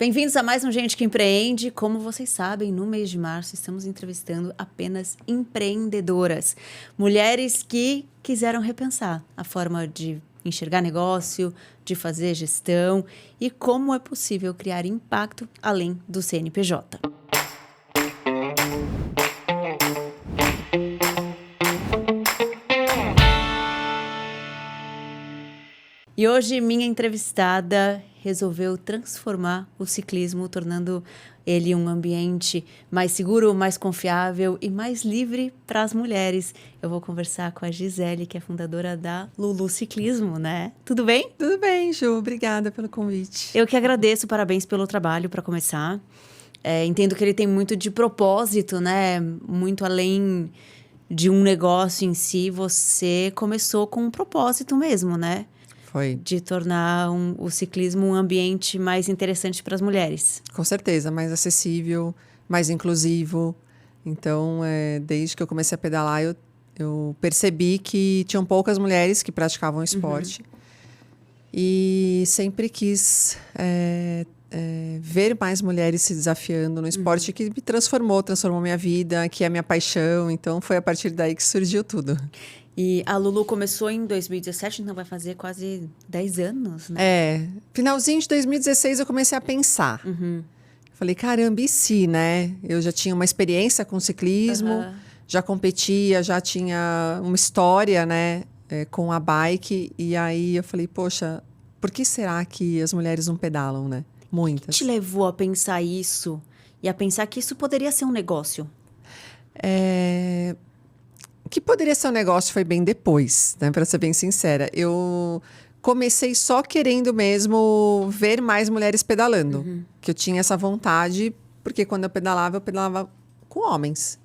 Bem-vindos a mais um Gente que Empreende. Como vocês sabem, no mês de março estamos entrevistando apenas empreendedoras. Mulheres que quiseram repensar a forma de enxergar negócio, de fazer gestão e como é possível criar impacto além do CNPJ. E hoje minha entrevistada resolveu transformar o ciclismo, tornando ele um ambiente mais seguro, mais confiável e mais livre para as mulheres. Eu vou conversar com a Gisele, que é fundadora da Lulu Ciclismo, né? Tudo bem? Tudo bem, Ju. Obrigada pelo convite. Eu que agradeço, parabéns pelo trabalho, para começar. Entendo que ele tem muito de propósito, né? Muito além de um negócio em si, você começou com um propósito mesmo, né? Foi. De tornar o ciclismo um ambiente mais interessante para as mulheres. Com certeza, mais acessível, mais inclusivo. Então, desde que eu comecei a pedalar, eu percebi que tinham poucas mulheres que praticavam esporte. E sempre quis ver mais mulheres se desafiando no esporte que me transformou minha vida, que é minha paixão. Então, foi a partir daí que surgiu tudo. E a Lulu começou em 2017, então vai fazer quase 10 anos, né? Finalzinho de 2016 eu comecei a pensar. Falei, caramba, e se, né? Eu já tinha uma experiência com ciclismo, já competia, já tinha uma história, né, com a bike. E aí eu falei, poxa, por que será que as mulheres não pedalam, né? Muitas. O que te levou a pensar isso e a pensar que isso poderia ser um negócio? Que poderia ser um negócio foi bem depois, né? Para ser bem sincera. Eu comecei só querendo mesmo ver mais mulheres pedalando. Que eu tinha essa vontade, porque quando eu pedalava com homens.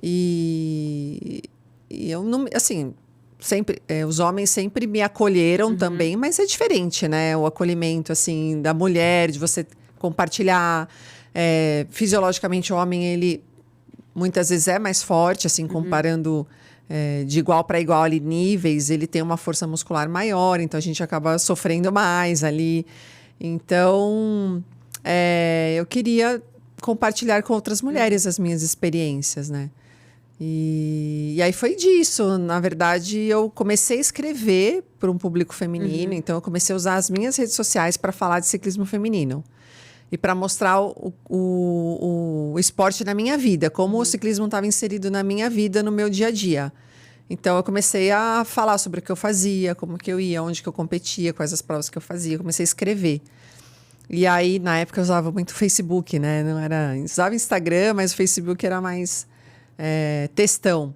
E eu não... Assim, sempre, os homens sempre me acolheram também, mas é diferente, né? O acolhimento, assim, da mulher, de você compartilhar. Fisiologicamente, o homem, ele... Muitas vezes é mais forte, assim, comparando de igual para igual ali, níveis. Ele tem uma força muscular maior, então a gente acaba sofrendo mais ali. Então, eu queria compartilhar com outras mulheres as minhas experiências, né? E aí foi disso. Na verdade, eu comecei a escrever para um público feminino. Então, eu comecei a usar as minhas redes sociais para falar de ciclismo feminino. E para mostrar o esporte na minha vida, como o ciclismo estava inserido na minha vida, no meu dia a dia. Então, eu comecei a falar sobre o que eu fazia, como que eu ia, onde que eu competia, quais as provas que eu fazia. Eu comecei a escrever. E aí, na época, eu usava muito Facebook, né? Não era... Usava Instagram, mas o Facebook era mais textão.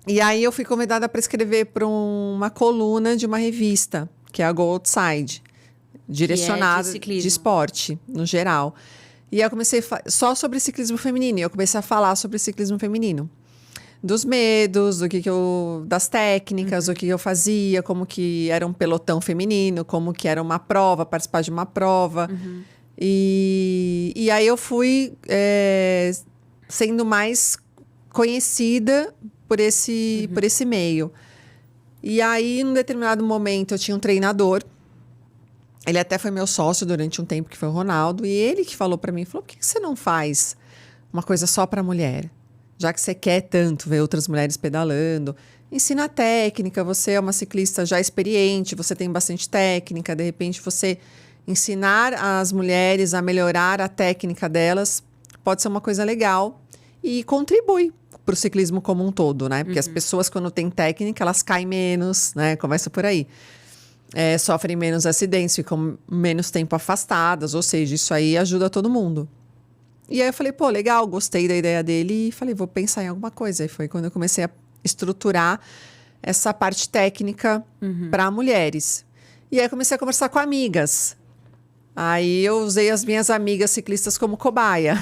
E aí, eu fui convidada para escrever para uma coluna de uma revista, que é a Go Outside. Direcionada de esporte, no geral. E aí eu comecei só sobre ciclismo feminino. E eu comecei a falar sobre ciclismo feminino. Dos medos, das técnicas, o que eu fazia, como que era um pelotão feminino, como que era uma prova, participar de uma prova. E aí eu fui sendo mais conhecida por esse meio. E aí, num determinado momento, eu tinha um treinador. Ele até foi meu sócio durante um tempo, que foi o Ronaldo. E ele que falou para mim, falou, por que você não faz uma coisa só para mulher? Já que você quer tanto ver outras mulheres pedalando. Ensina a técnica, você é uma ciclista já experiente, você tem bastante técnica. De repente, você ensinar as mulheres a melhorar a técnica delas pode ser uma coisa legal. E contribui para o ciclismo como um todo, né? Porque as pessoas, quando têm técnica, elas caem menos, né? Começa por aí. Sofrem menos acidentes, ficam menos tempo afastadas, ou seja, isso aí ajuda todo mundo. E aí eu falei, pô, legal, gostei da ideia dele e falei, vou pensar em alguma coisa. E foi quando eu comecei a estruturar essa parte técnica para mulheres. E aí eu comecei a conversar com amigas. Aí eu usei as minhas amigas ciclistas como cobaia.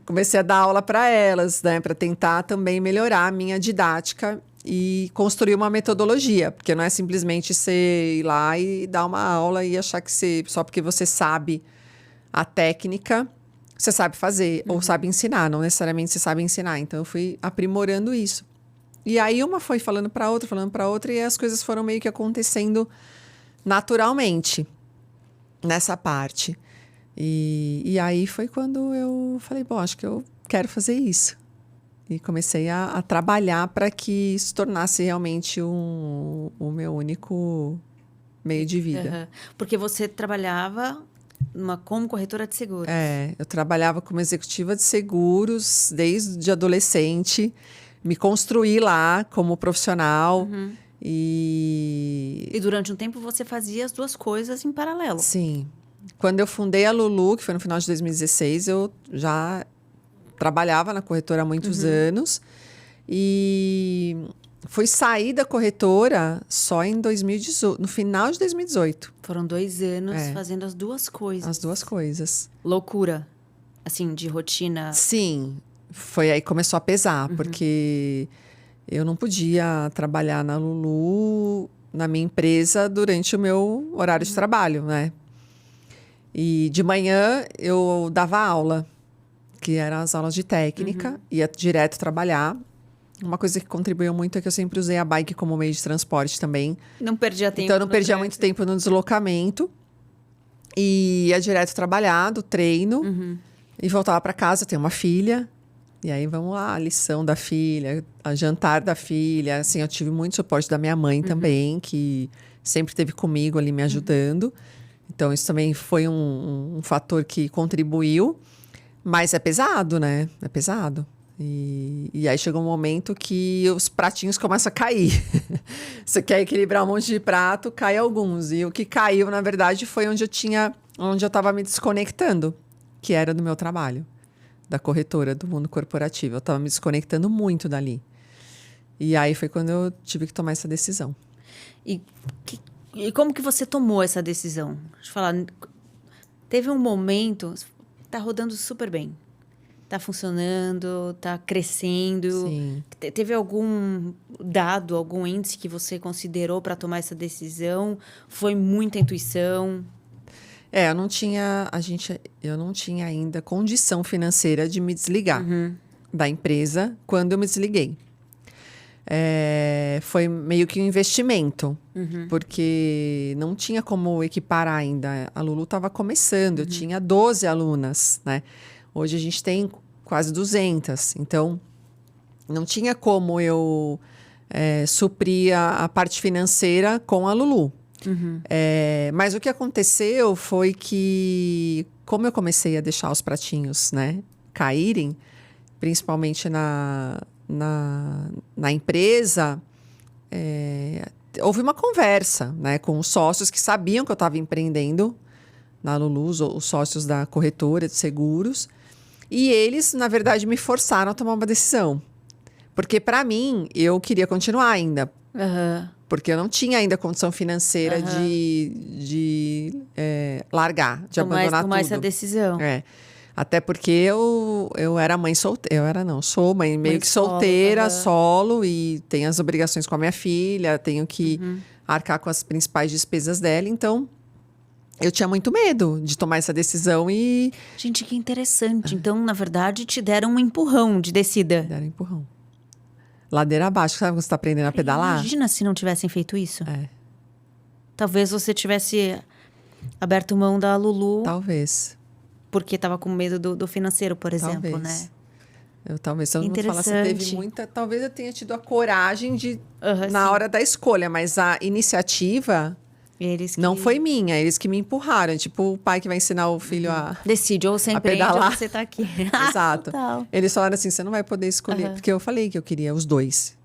Comecei a dar aula para elas, né, para tentar também melhorar a minha didática e construir uma metodologia, porque não é simplesmente você ir lá e dar uma aula e achar que só porque você sabe a técnica, você sabe fazer, ou sabe ensinar, não necessariamente você sabe ensinar. Então, eu fui aprimorando isso. E aí, uma foi falando para outra, e as coisas foram meio que acontecendo naturalmente. nessa parte. E aí foi quando eu falei, bom, acho que eu quero fazer isso. E comecei a trabalhar para que se tornasse realmente o meu único meio de vida. Uhum. Porque você trabalhava como corretora de seguros. Eu trabalhava como executiva de seguros desde adolescente. Me construí lá como profissional. E durante um tempo você fazia as duas coisas em paralelo. Sim. Quando eu fundei a Lulu, que foi no final de 2016, eu já trabalhava na corretora há muitos anos. E fui sair da corretora só em 2018, no final de 2018. Foram 2 anos fazendo as duas coisas. As duas coisas. Loucura. Assim, de rotina. Sim. Foi aí que começou a pesar, porque eu não podia trabalhar na Lulu, na minha empresa, durante o meu horário de trabalho, né? E de manhã eu dava aula, que eram as aulas de técnica, ia direto trabalhar. Uma coisa que contribuiu muito é que eu sempre usei a bike como meio de transporte também. Não perdia tempo. Então eu não perdia muito tempo no deslocamento. E ia direto trabalhar, do treino, e voltava para casa. Eu tenho uma filha. E aí vamos lá, a lição da filha, a jantar da filha. Assim, eu tive muito suporte da minha mãe também, que sempre esteve comigo ali me ajudando. Então isso também foi um fator que contribuiu. Mas é pesado, né? É pesado. E aí chega um momento que os pratinhos começam a cair. Você quer equilibrar um monte de prato, cai alguns. E o que caiu, na verdade, foi onde eu estava me desconectando, que era do meu trabalho, da corretora, do mundo corporativo. Eu estava me desconectando muito dali. E aí foi quando eu tive que tomar essa decisão. E como que você tomou essa decisão? Deixa eu falar. Teve um momento, tá rodando super bem. Tá funcionando, tá crescendo. Sim. Teve algum dado, algum índice que você considerou para tomar essa decisão? Foi muita intuição? Eu não tinha ainda condição financeira de me desligar da empresa quando eu me desliguei. Foi meio que um investimento, porque não tinha como equiparar ainda. A Lulu estava começando, eu tinha 12 alunas, né? Hoje a gente tem quase 200, então não tinha como eu suprir a parte financeira com a Lulu. Mas o que aconteceu foi que, como eu comecei a deixar os pratinhos, né, caírem, principalmente na empresa, houve uma conversa, né, com os sócios que sabiam que eu estava empreendendo na Lulu, os sócios da corretora de seguros. E eles, na verdade, me forçaram a tomar uma decisão. Porque, para mim, eu queria continuar ainda. Porque eu não tinha ainda condição financeira de largar, de abandonar tomar tudo. essa decisão. Até porque eu era mãe solteira. Sou mãe meio que solteira, solo, e tenho as obrigações com a minha filha, tenho que arcar com as principais despesas dela. Então, eu tinha muito medo de tomar essa decisão e... Gente, que interessante. Então, na verdade, te deram um empurrão de descida. Deram um empurrão. Ladeira abaixo, sabe quando você está aprendendo a pedalar? Imagina se não tivessem feito isso. Talvez você tivesse aberto mão da Lulu. Talvez. Porque estava com medo do financeiro, por exemplo, talvez. né? Talvez. Todo mundo fala, você teve muita... Talvez eu tenha tido a coragem na hora da escolha, mas a iniciativa... Não foi minha, eles que me empurraram. Tipo o pai que vai ensinar o filho a decide, ou você empreende ou você tá aqui. Exato. Eles falaram assim, você não vai poder escolher. Porque eu falei que eu queria os dois.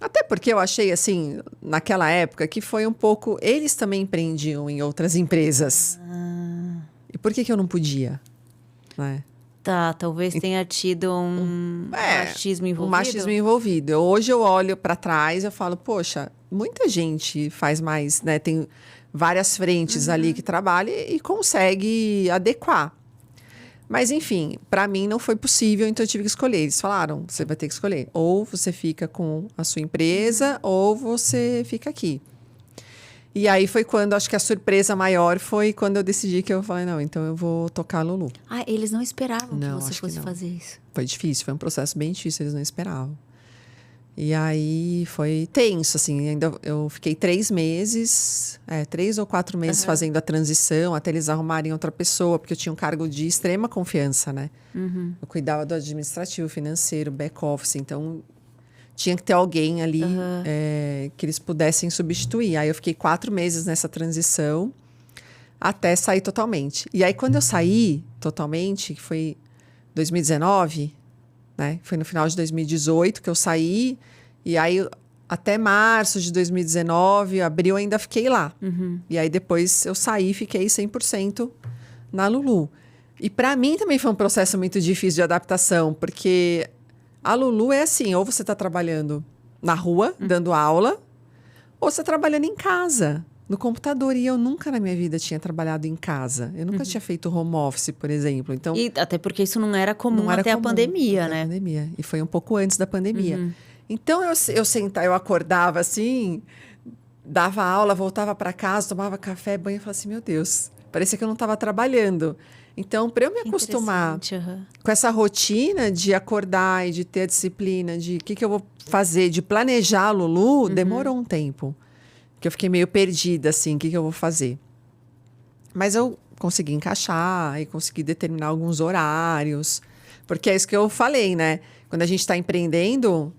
Até porque eu achei, assim, naquela época, que foi um pouco... Eles também empreendiam em outras empresas. E por que eu não podia? Né? Tá, talvez tenha tido um machismo envolvido. Um machismo envolvido. Hoje eu olho para trás e eu falo, poxa, muita gente faz mais, né? Tem várias frentes ali que trabalha e consegue adequar. Mas, enfim, para mim não foi possível, então eu tive que escolher. Eles falaram, você vai ter que escolher. Ou você fica com a sua empresa, ou você fica aqui. E aí foi quando, acho que a surpresa maior foi quando eu decidi que eu falei, não, então eu vou tocar a Lulu. Eles não esperavam que você fosse fazer isso. Foi difícil, foi um processo bem difícil, eles não esperavam. E aí foi tenso, assim, ainda eu fiquei 3 meses, 3 ou 4 meses fazendo a transição, até eles arrumarem outra pessoa, porque eu tinha um cargo de extrema confiança, né? Eu cuidava do administrativo, financeiro, back-office, então tinha que ter alguém ali que eles pudessem substituir. Aí eu fiquei 4 meses nessa transição, até sair totalmente. E aí quando eu saí totalmente, que foi 2019... né? Foi no final de 2018 que eu saí. E aí, até março de 2019, abril, ainda fiquei lá. E aí, depois eu saí e fiquei 100% na Lulu. E para mim também foi um processo muito difícil de adaptação, porque a Lulu é assim, ou você está trabalhando na rua, dando aula, ou você está trabalhando em casa, no computador. E eu nunca na minha vida tinha trabalhado em casa. Eu nunca tinha feito home office, por exemplo. Então, E até porque isso não era comum não era até a comum pandemia, até né? a pandemia. E foi um pouco antes da pandemia. Então, eu sentava, eu acordava assim, dava aula, voltava para casa, tomava café, banho e falava assim, meu Deus, parecia que eu não estava trabalhando. Então, para eu me acostumar Interessante, com essa rotina de acordar e de ter a disciplina, de o que eu vou fazer, de planejar a Lulu, demorou um tempo. Que eu fiquei meio perdida, assim, o que eu vou fazer. Mas eu consegui encaixar e consegui determinar alguns horários. Porque é isso que eu falei, né? Quando a gente está empreendendo,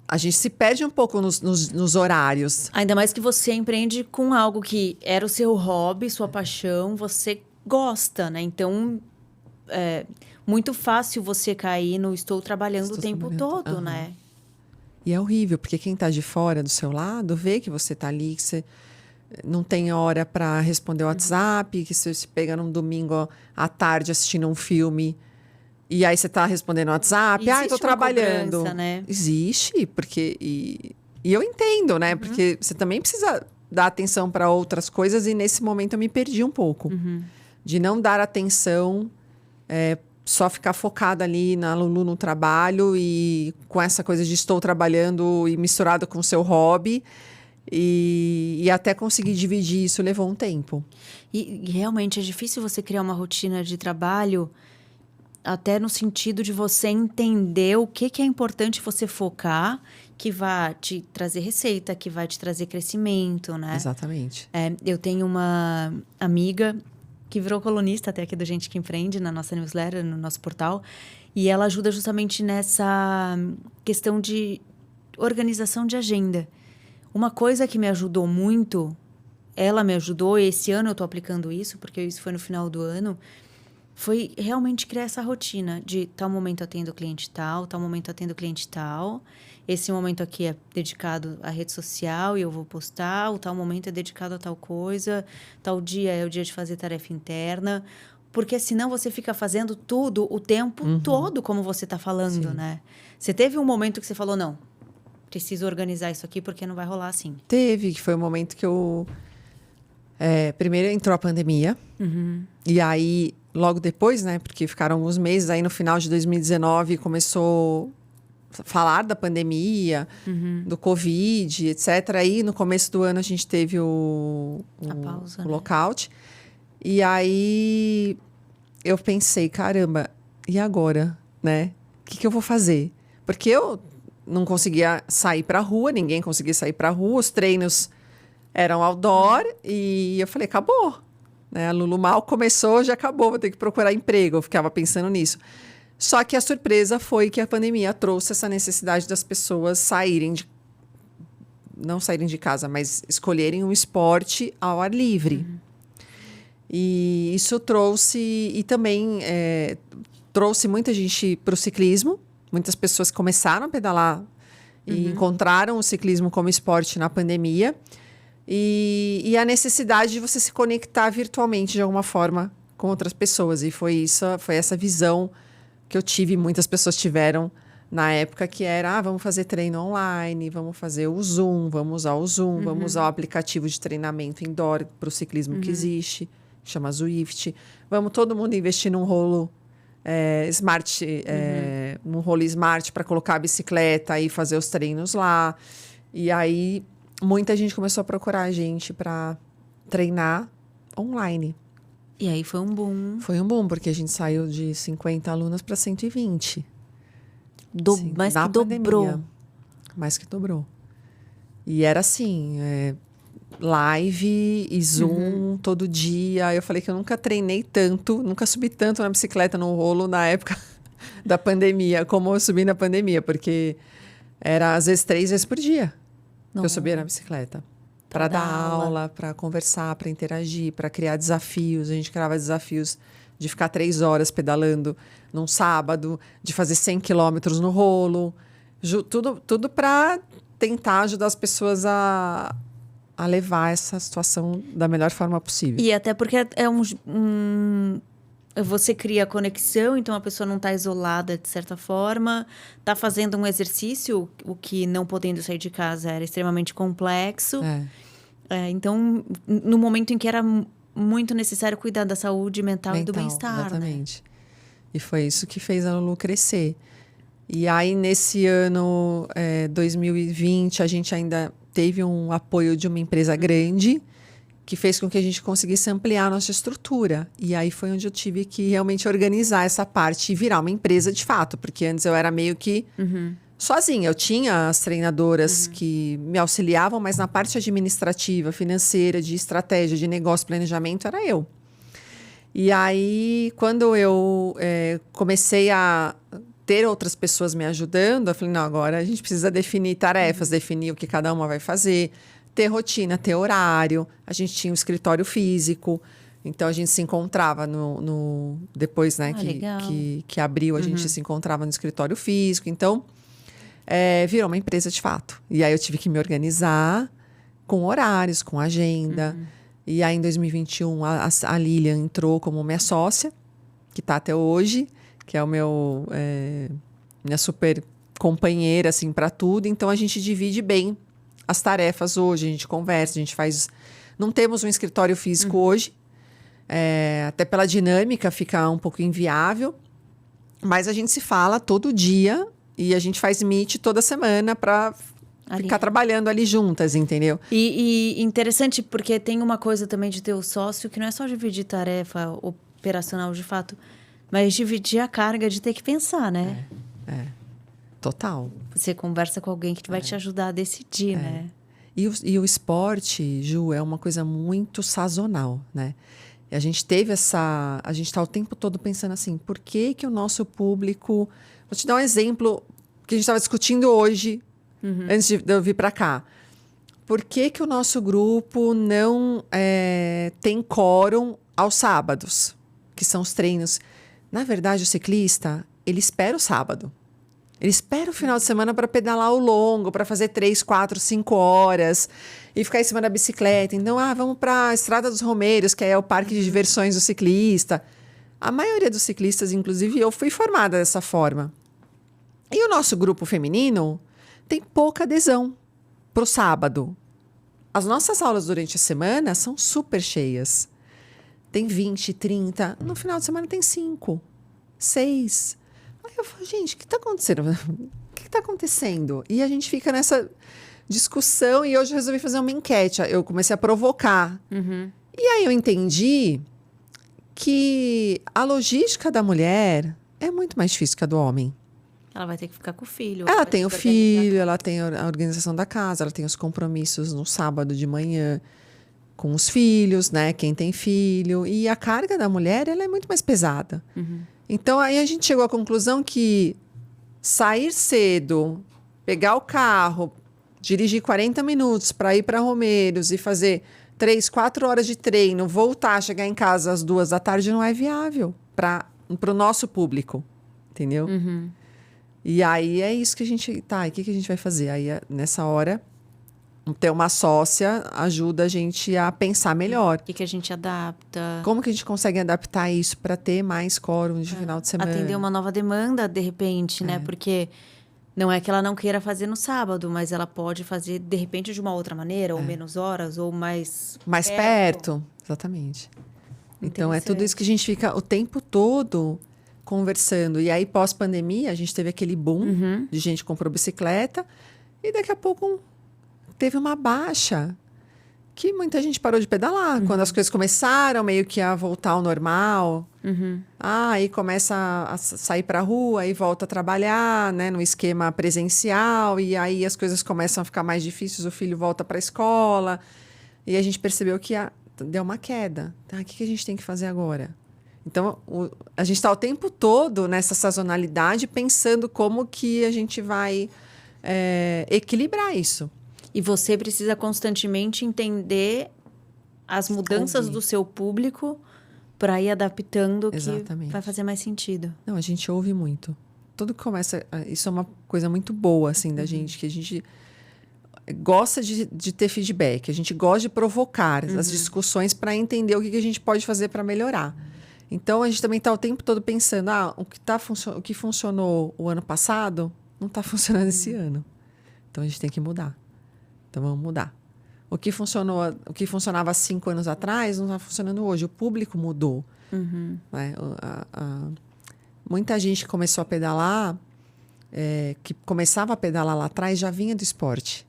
a gente se perde um pouco nos horários. Ainda mais que você empreende com algo que era o seu hobby, sua paixão, você gosta, né? Então, é muito fácil você cair no estou trabalhando Estou o tempo trabalhando, todo, né? E é horrível, porque quem está de fora do seu lado vê que você está ali, que você não tem hora para responder o WhatsApp, que você se pega num domingo à tarde assistindo um filme e aí você está respondendo o WhatsApp, Existe estou uma trabalhando. cobrança, né? Existe, porque e eu entendo, né? Porque você também precisa dar atenção para outras coisas e nesse momento eu me perdi um pouco de não dar atenção, só ficar focada ali na Lulu no trabalho e com essa coisa de estou trabalhando e misturado com o seu hobby. E até conseguir dividir isso levou um tempo. E realmente é difícil você criar uma rotina de trabalho, até no sentido de você entender o que é importante você focar, que vai te trazer receita, que vai te trazer crescimento, né? Exatamente. Eu tenho uma amiga que virou colunista até aqui do Gente que Empreende, na nossa newsletter, no nosso portal. E ela ajuda justamente nessa questão de organização de agenda. Uma coisa que me ajudou muito, ela me ajudou, e esse ano eu estou aplicando isso, porque isso foi no final do ano, foi realmente criar essa rotina de tal momento atendo o cliente tal momento atendo o cliente tal. Esse momento aqui é dedicado à rede social e eu vou postar, o tal momento é dedicado a tal coisa, tal dia é o dia de fazer tarefa interna, porque senão você fica fazendo tudo o tempo todo, como você está falando, Sim. né? Você teve um momento que você falou, não, preciso organizar isso aqui porque não vai rolar assim. Teve, que foi o momento que eu... primeiro entrou a pandemia. E aí, logo depois, né? Porque ficaram alguns meses. Aí, no final de 2019, começou a falar da pandemia, do Covid, etc. Aí, no começo do ano, a gente teve A pausa, o né? lockout. E aí, eu pensei, caramba, e agora, né? O que eu vou fazer? Porque eu não conseguia sair para a rua, ninguém conseguia sair para a rua, os treinos eram outdoor e eu falei, acabou. Né? A Lulu mal começou, já acabou, vou ter que procurar emprego. Eu ficava pensando nisso. Só que a surpresa foi que a pandemia trouxe essa necessidade das pessoas não saírem de casa, mas escolherem um esporte ao ar livre. E isso trouxe, e também trouxe muita gente para o ciclismo. Muitas pessoas começaram a pedalar e encontraram o ciclismo como esporte na pandemia. E a necessidade de você se conectar virtualmente de alguma forma com outras pessoas. E foi essa visão que eu tive, muitas pessoas tiveram na época, que era, vamos fazer treino online, vamos fazer o Zoom, vamos usar o Zoom, vamos usar o aplicativo de treinamento indoor para o ciclismo que existe, chama Zwift. Vamos todo mundo investir num rolo smart, num rolo smart para colocar a bicicleta e fazer os treinos lá. E aí, muita gente começou a procurar a gente para treinar online. E aí foi um boom. Foi um boom, porque a gente saiu de 50 alunas para 120. Mas que dobrou. Mais que dobrou. E era assim, live e Zoom todo dia. Eu falei que eu nunca treinei tanto, nunca subi tanto na bicicleta, no rolo, na época da pandemia, como eu subi na pandemia, porque era às vezes 3 vezes por dia que eu subia na bicicleta. Para dar aula, para conversar, para interagir, para criar desafios. A gente criava desafios de ficar 3 horas pedalando num sábado, de fazer 100 quilômetros no rolo. Tudo para tentar ajudar as pessoas a levar essa situação da melhor forma possível. E até porque você cria conexão, então a pessoa não está isolada de certa forma, está fazendo um exercício, o que não podendo sair de casa era extremamente complexo. Então, no momento em que era muito necessário cuidar da saúde mental e do bem-estar. Exatamente. Né? E foi isso que fez a Lulu crescer. E aí, nesse ano 2020, a gente ainda teve um apoio de uma empresa grande que fez com que a gente conseguisse ampliar a nossa estrutura. E aí foi onde eu tive que realmente organizar essa parte e virar uma empresa de fato. Porque antes eu era meio que sozinha. Eu tinha as treinadoras que me auxiliavam, mas na parte administrativa, financeira, de estratégia, de negócio, planejamento, era eu. E aí, quando eu comecei a ter outras pessoas me ajudando, eu falei, não, agora a gente precisa definir tarefas, definir o que cada uma vai fazer, ter rotina, ter horário. A gente tinha um escritório físico, então a gente se encontrava depois, né, que abriu, a gente se encontrava no escritório físico. Então, virou uma empresa de fato. E aí eu tive que me organizar com horários, com agenda. E aí, em 2021, a Lilian entrou como minha sócia, que está até hoje, que é minha super companheira, assim, para tudo. Então, a gente divide bem as tarefas hoje, a gente conversa, a gente faz... Não temos um escritório físico hoje, até pela dinâmica fica um pouco inviável, mas a gente se fala todo dia e a gente faz meet toda semana para ficar trabalhando ali juntas, entendeu? E interessante, porque tem uma coisa também de ter o sócio, que não é só dividir tarefa operacional de fato, mas dividir a carga de ter que pensar, né? Total. Você conversa com alguém que vai te ajudar a decidir, né? E o esporte, Ju, é uma coisa muito sazonal, né? E a gente teve a gente está o tempo todo pensando assim, por que o nosso público... Vou te dar um exemplo que a gente estava discutindo hoje, antes de eu vir para cá. Por que o nosso grupo não tem quórum aos sábados, que são os treinos? Na verdade, o ciclista, ele espera o sábado. Ele espera o final de semana para pedalar o longo, para fazer 3, 4, 5 horas e ficar em cima da bicicleta. Então, vamos para a Estrada dos Romeiros, que é o parque de diversões do ciclista. A maioria dos ciclistas, inclusive, eu fui formada dessa forma. E o nosso grupo feminino tem pouca adesão para o sábado. As nossas aulas durante a semana são super cheias. Tem 20, 30. No final de semana tem 5, 6. Aí eu falo, gente, o que está acontecendo? O que está acontecendo? E a gente fica nessa discussão e hoje eu resolvi fazer uma enquete. Eu comecei a provocar. E aí eu entendi que a logística da mulher é muito mais difícil que a do homem. Ela vai ter que ficar com o filho. Ela tem o filho, ela tem a organização da casa, ela tem os compromissos no sábado de manhã com os filhos, né? Quem tem filho. E a carga da mulher, ela é muito mais pesada. Então, aí a gente chegou à conclusão que sair cedo, pegar o carro, dirigir 40 minutos para ir para Romeiros e fazer 3, 4 horas de treino, voltar, chegar em casa às 2 da tarde não é viável para o nosso público, entendeu? E aí é isso que a gente... Tá, e o que a gente vai fazer? Aí, nessa hora, ter uma sócia ajuda a gente a pensar melhor. O que a gente adapta? Como que a gente consegue adaptar isso para ter mais quórum de final de semana? Atender uma nova demanda, de repente, né? Porque não é que ela não queira fazer no sábado, mas ela pode fazer, de repente, de uma outra maneira, ou menos horas, ou mais perto. Exatamente. Então, é tudo isso que a gente fica o tempo todo conversando. E aí, pós-pandemia, a gente teve aquele boom de gente que comprou bicicleta e daqui a pouco teve uma baixa que muita gente parou de pedalar. Quando as coisas começaram meio que a voltar ao normal. Aí começa a sair para a rua e volta a trabalhar, né, no esquema presencial. E aí as coisas começam a ficar mais difíceis, o filho volta para a escola. E a gente percebeu que deu uma queda. Tá? O que a gente tem que fazer agora? Então, a gente está o tempo todo nessa sazonalidade pensando como que a gente vai equilibrar isso. E você precisa constantemente entender as mudanças do seu público para ir adaptando o que vai fazer mais sentido. Não, a gente ouve muito. Tudo que começa... Isso é uma coisa muito boa, assim, da gente, que a gente gosta de ter feedback, a gente gosta de provocar as discussões para entender o que a gente pode fazer para melhorar. Então, a gente também está o tempo todo pensando, o que funcionou o ano passado não está funcionando esse ano. Então, a gente tem que mudar. Então, vamos mudar. O que funcionava há 5 anos atrás não está funcionando hoje. O público mudou. Né? Muita gente que começou a pedalar, que começava a pedalar lá atrás, já vinha do esporte.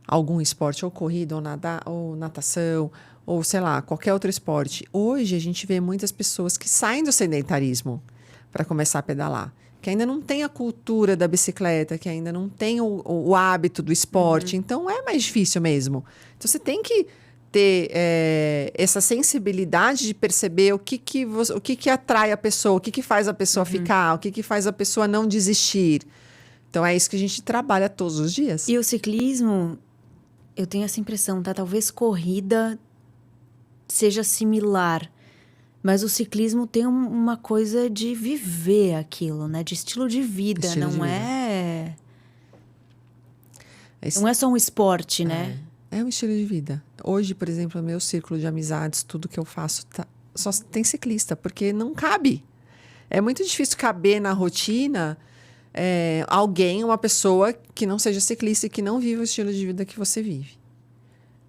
Algum esporte, ou corrida, ou natação, ou sei lá, qualquer outro esporte. Hoje, a gente vê muitas pessoas que saem do sedentarismo para começar a pedalar. Que ainda não tem a cultura da bicicleta, que ainda não tem o hábito do esporte. Então, é mais difícil mesmo. Então, você tem que ter essa sensibilidade de perceber o que atrai a pessoa, o que faz a pessoa ficar, o que faz a pessoa não desistir. Então, é isso que a gente trabalha todos os dias. E o ciclismo, eu tenho essa impressão, tá? Talvez corrida seja similar. Mas o ciclismo tem uma coisa de viver aquilo, né? De estilo de vida, não é só um esporte, né? É um estilo de vida. Hoje, por exemplo, no meu círculo de amizades, tudo que eu faço, só tem ciclista, porque não cabe. É muito difícil caber na rotina uma pessoa que não seja ciclista e que não viva o estilo de vida que você vive.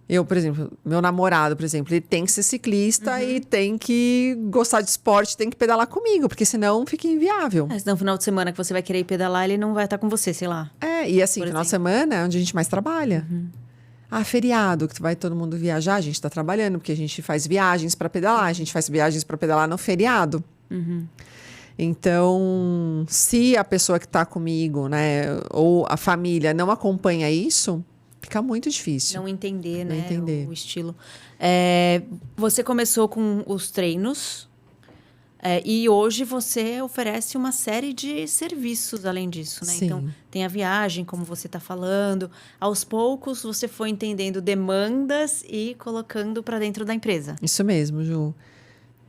Eu, por exemplo, meu namorado, por exemplo, ele tem que ser ciclista e tem que gostar de esporte, tem que pedalar comigo, porque senão fica inviável. Senão no final de semana que você vai querer ir pedalar, ele não vai estar com você, sei lá. E assim, final de semana é onde a gente mais trabalha. Feriado, que vai todo mundo viajar, a gente está trabalhando, porque a gente faz viagens para pedalar, a gente faz viagens para pedalar no feriado. Então, se a pessoa que está comigo, né, ou a família não acompanha isso, fica muito difícil. Não entender, não né? Entender. O estilo. Você começou com os treinos e hoje você oferece uma série de serviços além disso, né? Sim. Então, tem a viagem, como você está falando. Aos poucos, você foi entendendo demandas e colocando para dentro da empresa. Isso mesmo, Ju.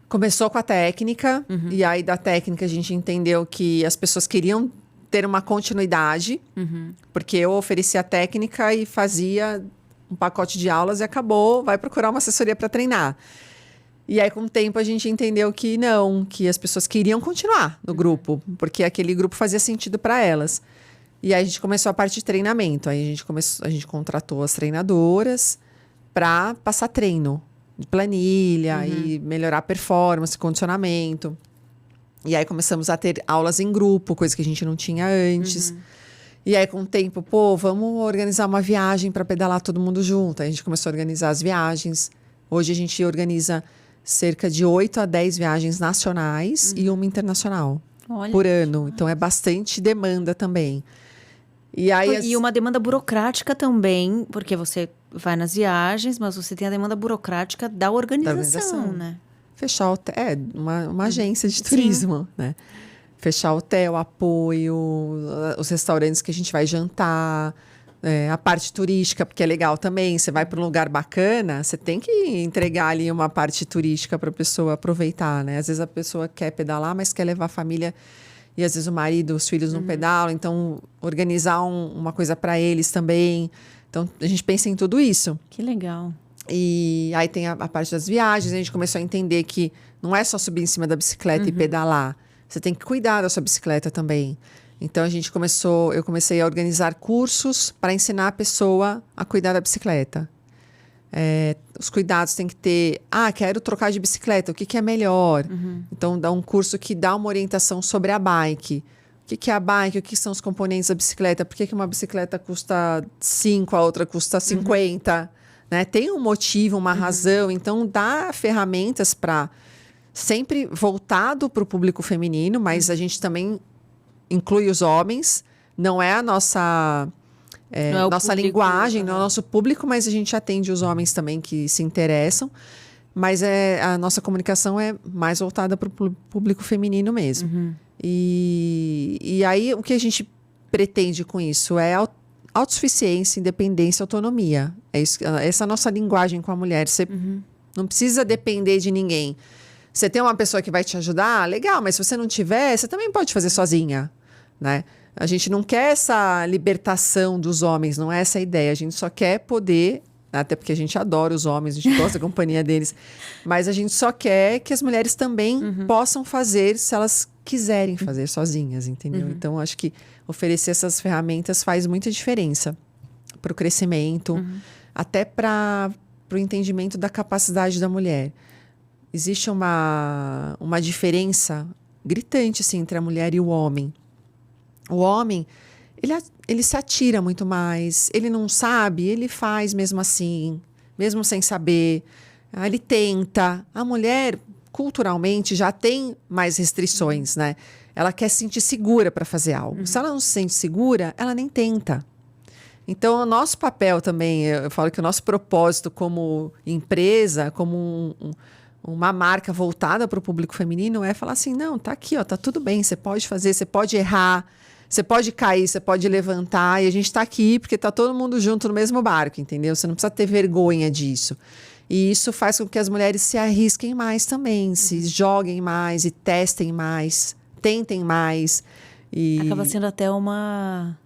Começou com a técnica, e aí da técnica a gente entendeu que as pessoas queriam ter uma continuidade, porque eu oferecia a técnica e fazia um pacote de aulas e acabou, vai procurar uma assessoria para treinar. E aí, com o tempo, a gente entendeu que não, que as pessoas queriam continuar no grupo, porque aquele grupo fazia sentido para elas. E aí, a gente começou a parte de treinamento. Aí, a gente contratou as treinadoras para passar treino de planilha e melhorar a performance, condicionamento. E aí começamos a ter aulas em grupo, coisa que a gente não tinha antes. E aí, com o tempo, vamos organizar uma viagem para pedalar todo mundo junto. Aí a gente começou a organizar as viagens. Hoje a gente organiza cerca de 8 a 10 viagens nacionais e uma internacional por ano. Então é bastante demanda também. E aí, uma demanda burocrática também, porque você vai nas viagens, mas você tem a demanda burocrática da organização, né? Fechar hotel, uma agência de turismo, né? Fechar hotel, apoio, os restaurantes que a gente vai jantar, a parte turística, porque é legal também. Você vai para um lugar bacana, você tem que entregar ali uma parte turística para a pessoa aproveitar, né? Às vezes a pessoa quer pedalar, mas quer levar a família e às vezes o marido, os filhos não pedalam, então organizar uma coisa para eles também. Então a gente pensa em tudo isso. Que legal. E aí tem a parte das viagens, a gente começou a entender que não é só subir em cima da bicicleta e pedalar. Você tem que cuidar da sua bicicleta também. Então eu comecei a organizar cursos para ensinar a pessoa a cuidar da bicicleta. Os cuidados tem que ter, quero trocar de bicicleta, o que é melhor? Então dá um curso que dá uma orientação sobre a bike. O que é a bike? O que são os componentes da bicicleta? Por que uma bicicleta custa 5, a outra custa 50? né? Tem um motivo, uma razão. Então, dá ferramentas para sempre voltado para o público feminino, mas a gente também inclui os homens. Não é a nossa nossa público, linguagem, não é o nosso público, mas a gente atende os homens também que se interessam. Mas a nossa comunicação é mais voltada para o público feminino mesmo. E aí, o que a gente pretende com isso é autossuficiência, independência, autonomia. Essa é a nossa linguagem com a mulher. Você não precisa depender de ninguém. Você tem uma pessoa que vai te ajudar, legal, mas se você não tiver, você também pode fazer sozinha, né? A gente não quer essa libertação dos homens, não é essa a ideia. A gente só quer poder, até porque a gente adora os homens, a gente gosta da companhia deles, mas a gente só quer que as mulheres também possam fazer se elas quiserem fazer sozinhas, entendeu? Então, acho que oferecer essas ferramentas faz muita diferença para o crescimento, até para o entendimento da capacidade da mulher. Existe uma diferença gritante assim, entre a mulher e o homem. O homem, ele se atira muito mais, ele não sabe, ele faz mesmo assim, mesmo sem saber. Ele tenta. A mulher, culturalmente, já tem mais restrições, né? Ela quer se sentir segura para fazer algo. Se ela não se sente segura, ela nem tenta. Então, o nosso papel também, eu falo que o nosso propósito como empresa, como uma marca voltada para o público feminino é falar assim, não, tá aqui, ó, tá tudo bem, você pode fazer, você pode errar, você pode cair, você pode levantar, e a gente tá aqui porque tá todo mundo junto no mesmo barco, entendeu? Você não precisa ter vergonha disso. E isso faz com que as mulheres se arrisquem mais também, se joguem mais e testem mais, tentem mais. E acaba sendo até uma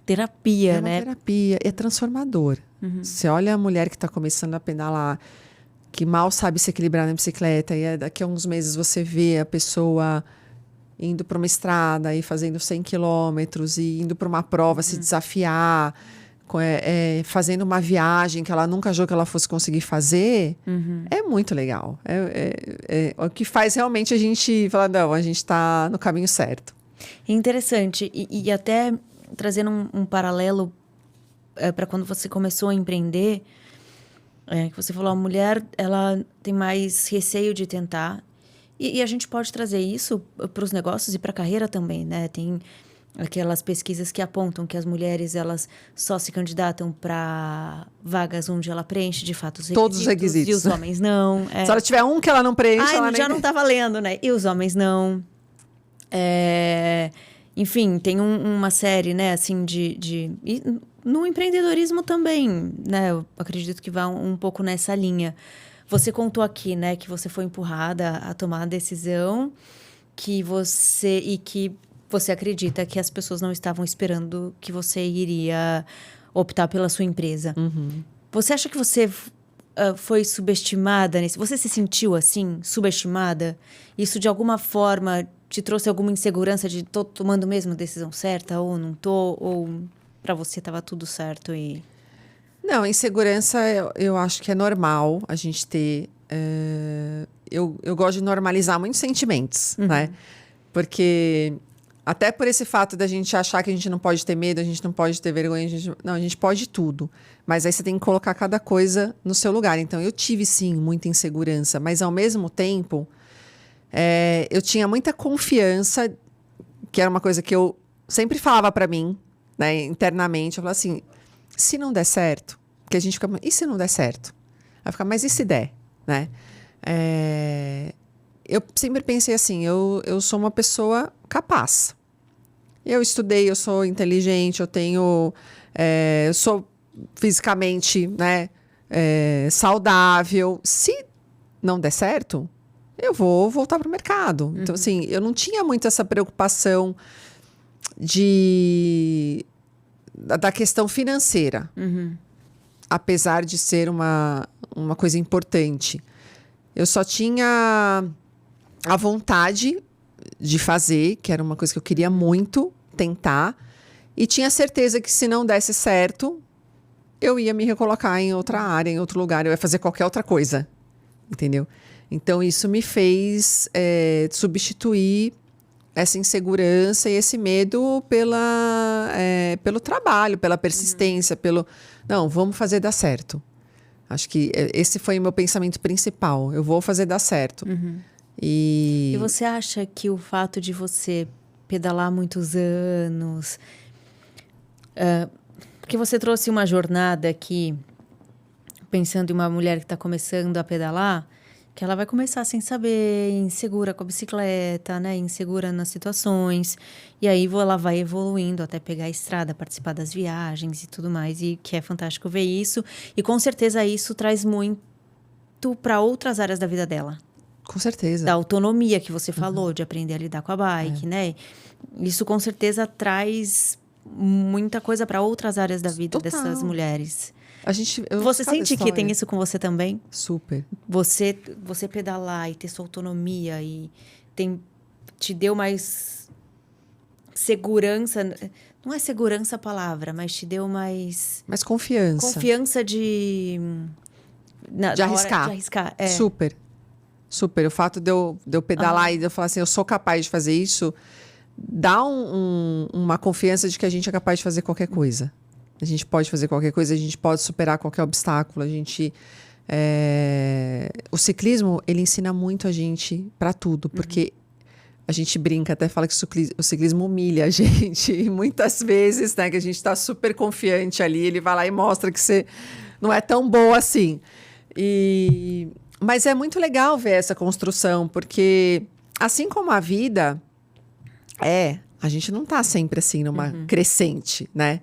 terapia, né? É uma terapia, é transformador. Você olha a mulher que está começando a pedalar, que mal sabe se equilibrar na bicicleta, e daqui a uns meses você vê a pessoa indo para uma estrada e fazendo 100 quilômetros e indo para uma prova se desafiar, fazendo uma viagem que ela nunca achou que ela fosse conseguir fazer, é muito legal. É o que faz realmente a gente falar, não, a gente está no caminho certo. Interessante. E até trazendo um paralelo para quando você começou a empreender, que você falou, a mulher ela tem mais receio de tentar. E a gente pode trazer isso para os negócios e para a carreira também, né? Tem aquelas pesquisas que apontam que as mulheres elas só se candidatam para vagas onde ela preenche de fato os requisitos. Todos os requisitos. E os homens não. Se ela tiver um que ela não preenche, ela já nem... não tá valendo, né? E os homens não. Enfim, tem uma série, né, assim, e no empreendedorismo também, né? Eu acredito que vai um pouco nessa linha. Você contou aqui, né, que você foi empurrada a tomar a decisão que você acredita que as pessoas não estavam esperando que você iria optar pela sua empresa. Você acha que você foi subestimada nisso? Você se sentiu assim, subestimada? Isso de alguma forma te trouxe alguma insegurança de tô tomando mesmo a decisão certa ou não tô? Ou para você estava tudo certo e... Não, insegurança eu acho que é normal a gente ter. Eu gosto de normalizar muitos sentimentos, né? Porque até por esse fato da gente achar que a gente não pode ter medo, a gente não pode ter vergonha, a gente pode tudo. Mas aí você tem que colocar cada coisa no seu lugar. Então, eu tive, sim, muita insegurança. Mas, ao mesmo tempo, eu tinha muita confiança, que era uma coisa que eu sempre falava para mim, né, internamente. Eu falava assim, se não der certo, que a gente fica, e se não der certo? Aí fica, mas e se der, né? Eu sempre pensei assim, eu sou uma pessoa capaz. Eu estudei, eu sou inteligente, eu sou fisicamente, né, saudável. Se não der certo, eu vou voltar para o mercado. Então, assim, eu não tinha muito essa preocupação da questão financeira. Apesar de ser uma coisa importante. Eu só tinha a vontade de fazer, que era uma coisa que eu queria muito tentar, e tinha certeza que se não desse certo, eu ia me recolocar em outra área, em outro lugar, eu ia fazer qualquer outra coisa, entendeu? Então, isso me fez substituir essa insegurança e esse medo pelo trabalho, pela persistência, não, vamos fazer dar certo. Acho que esse foi o meu pensamento principal. Eu vou fazer dar certo. E você acha que o fato de você pedalar há muitos anos... porque você trouxe uma jornada aqui, pensando em uma mulher que está começando a pedalar, que ela vai começar sem saber, insegura com a bicicleta, né? Insegura nas situações. E aí ela vai evoluindo até pegar a estrada, participar das viagens e tudo mais. E que é fantástico ver isso. E com certeza isso traz muito para outras áreas da vida dela. Com certeza. Da autonomia que você falou, de aprender a lidar com a bike, né? Isso com certeza traz muita coisa para outras áreas da vida dessas mulheres. Você sente que tem isso com você também? Super. Você pedalar e ter sua autonomia e te deu mais segurança. Não é segurança a palavra, mas te deu mais confiança. Confiança de arriscar. De arriscar. Super. Super. O fato de eu pedalar e de eu falar assim, eu sou capaz de fazer isso, dá uma confiança de que a gente é capaz de fazer qualquer coisa. A gente pode fazer qualquer coisa, a gente pode superar qualquer obstáculo. O ciclismo, ele ensina muito a gente para tudo, porque a gente brinca, até fala que o ciclismo humilha a gente. E muitas vezes, né, que a gente está super confiante ali, ele vai lá e mostra que você não é tão boa assim. Mas é muito legal ver essa construção, porque assim como a vida a gente não está sempre assim numa crescente, né?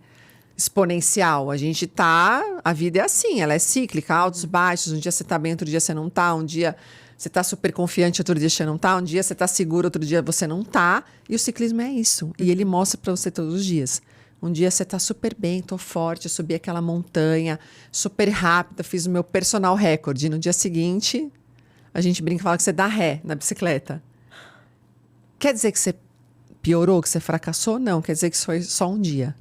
Exponencial. A vida é assim, ela é cíclica, altos e baixos. Um dia você tá bem, outro dia você não tá. Um dia você tá super confiante, outro dia você não tá. Um dia você tá seguro, outro dia você não tá. E o ciclismo é isso. E ele mostra para você todos os dias. Um dia você tá super bem, tô forte, eu subi aquela montanha, super rápida, fiz o meu personal record. E no dia seguinte, a gente brinca e fala que você dá ré na bicicleta. Quer dizer que você piorou, que você fracassou? Não, quer dizer que isso foi só um dia.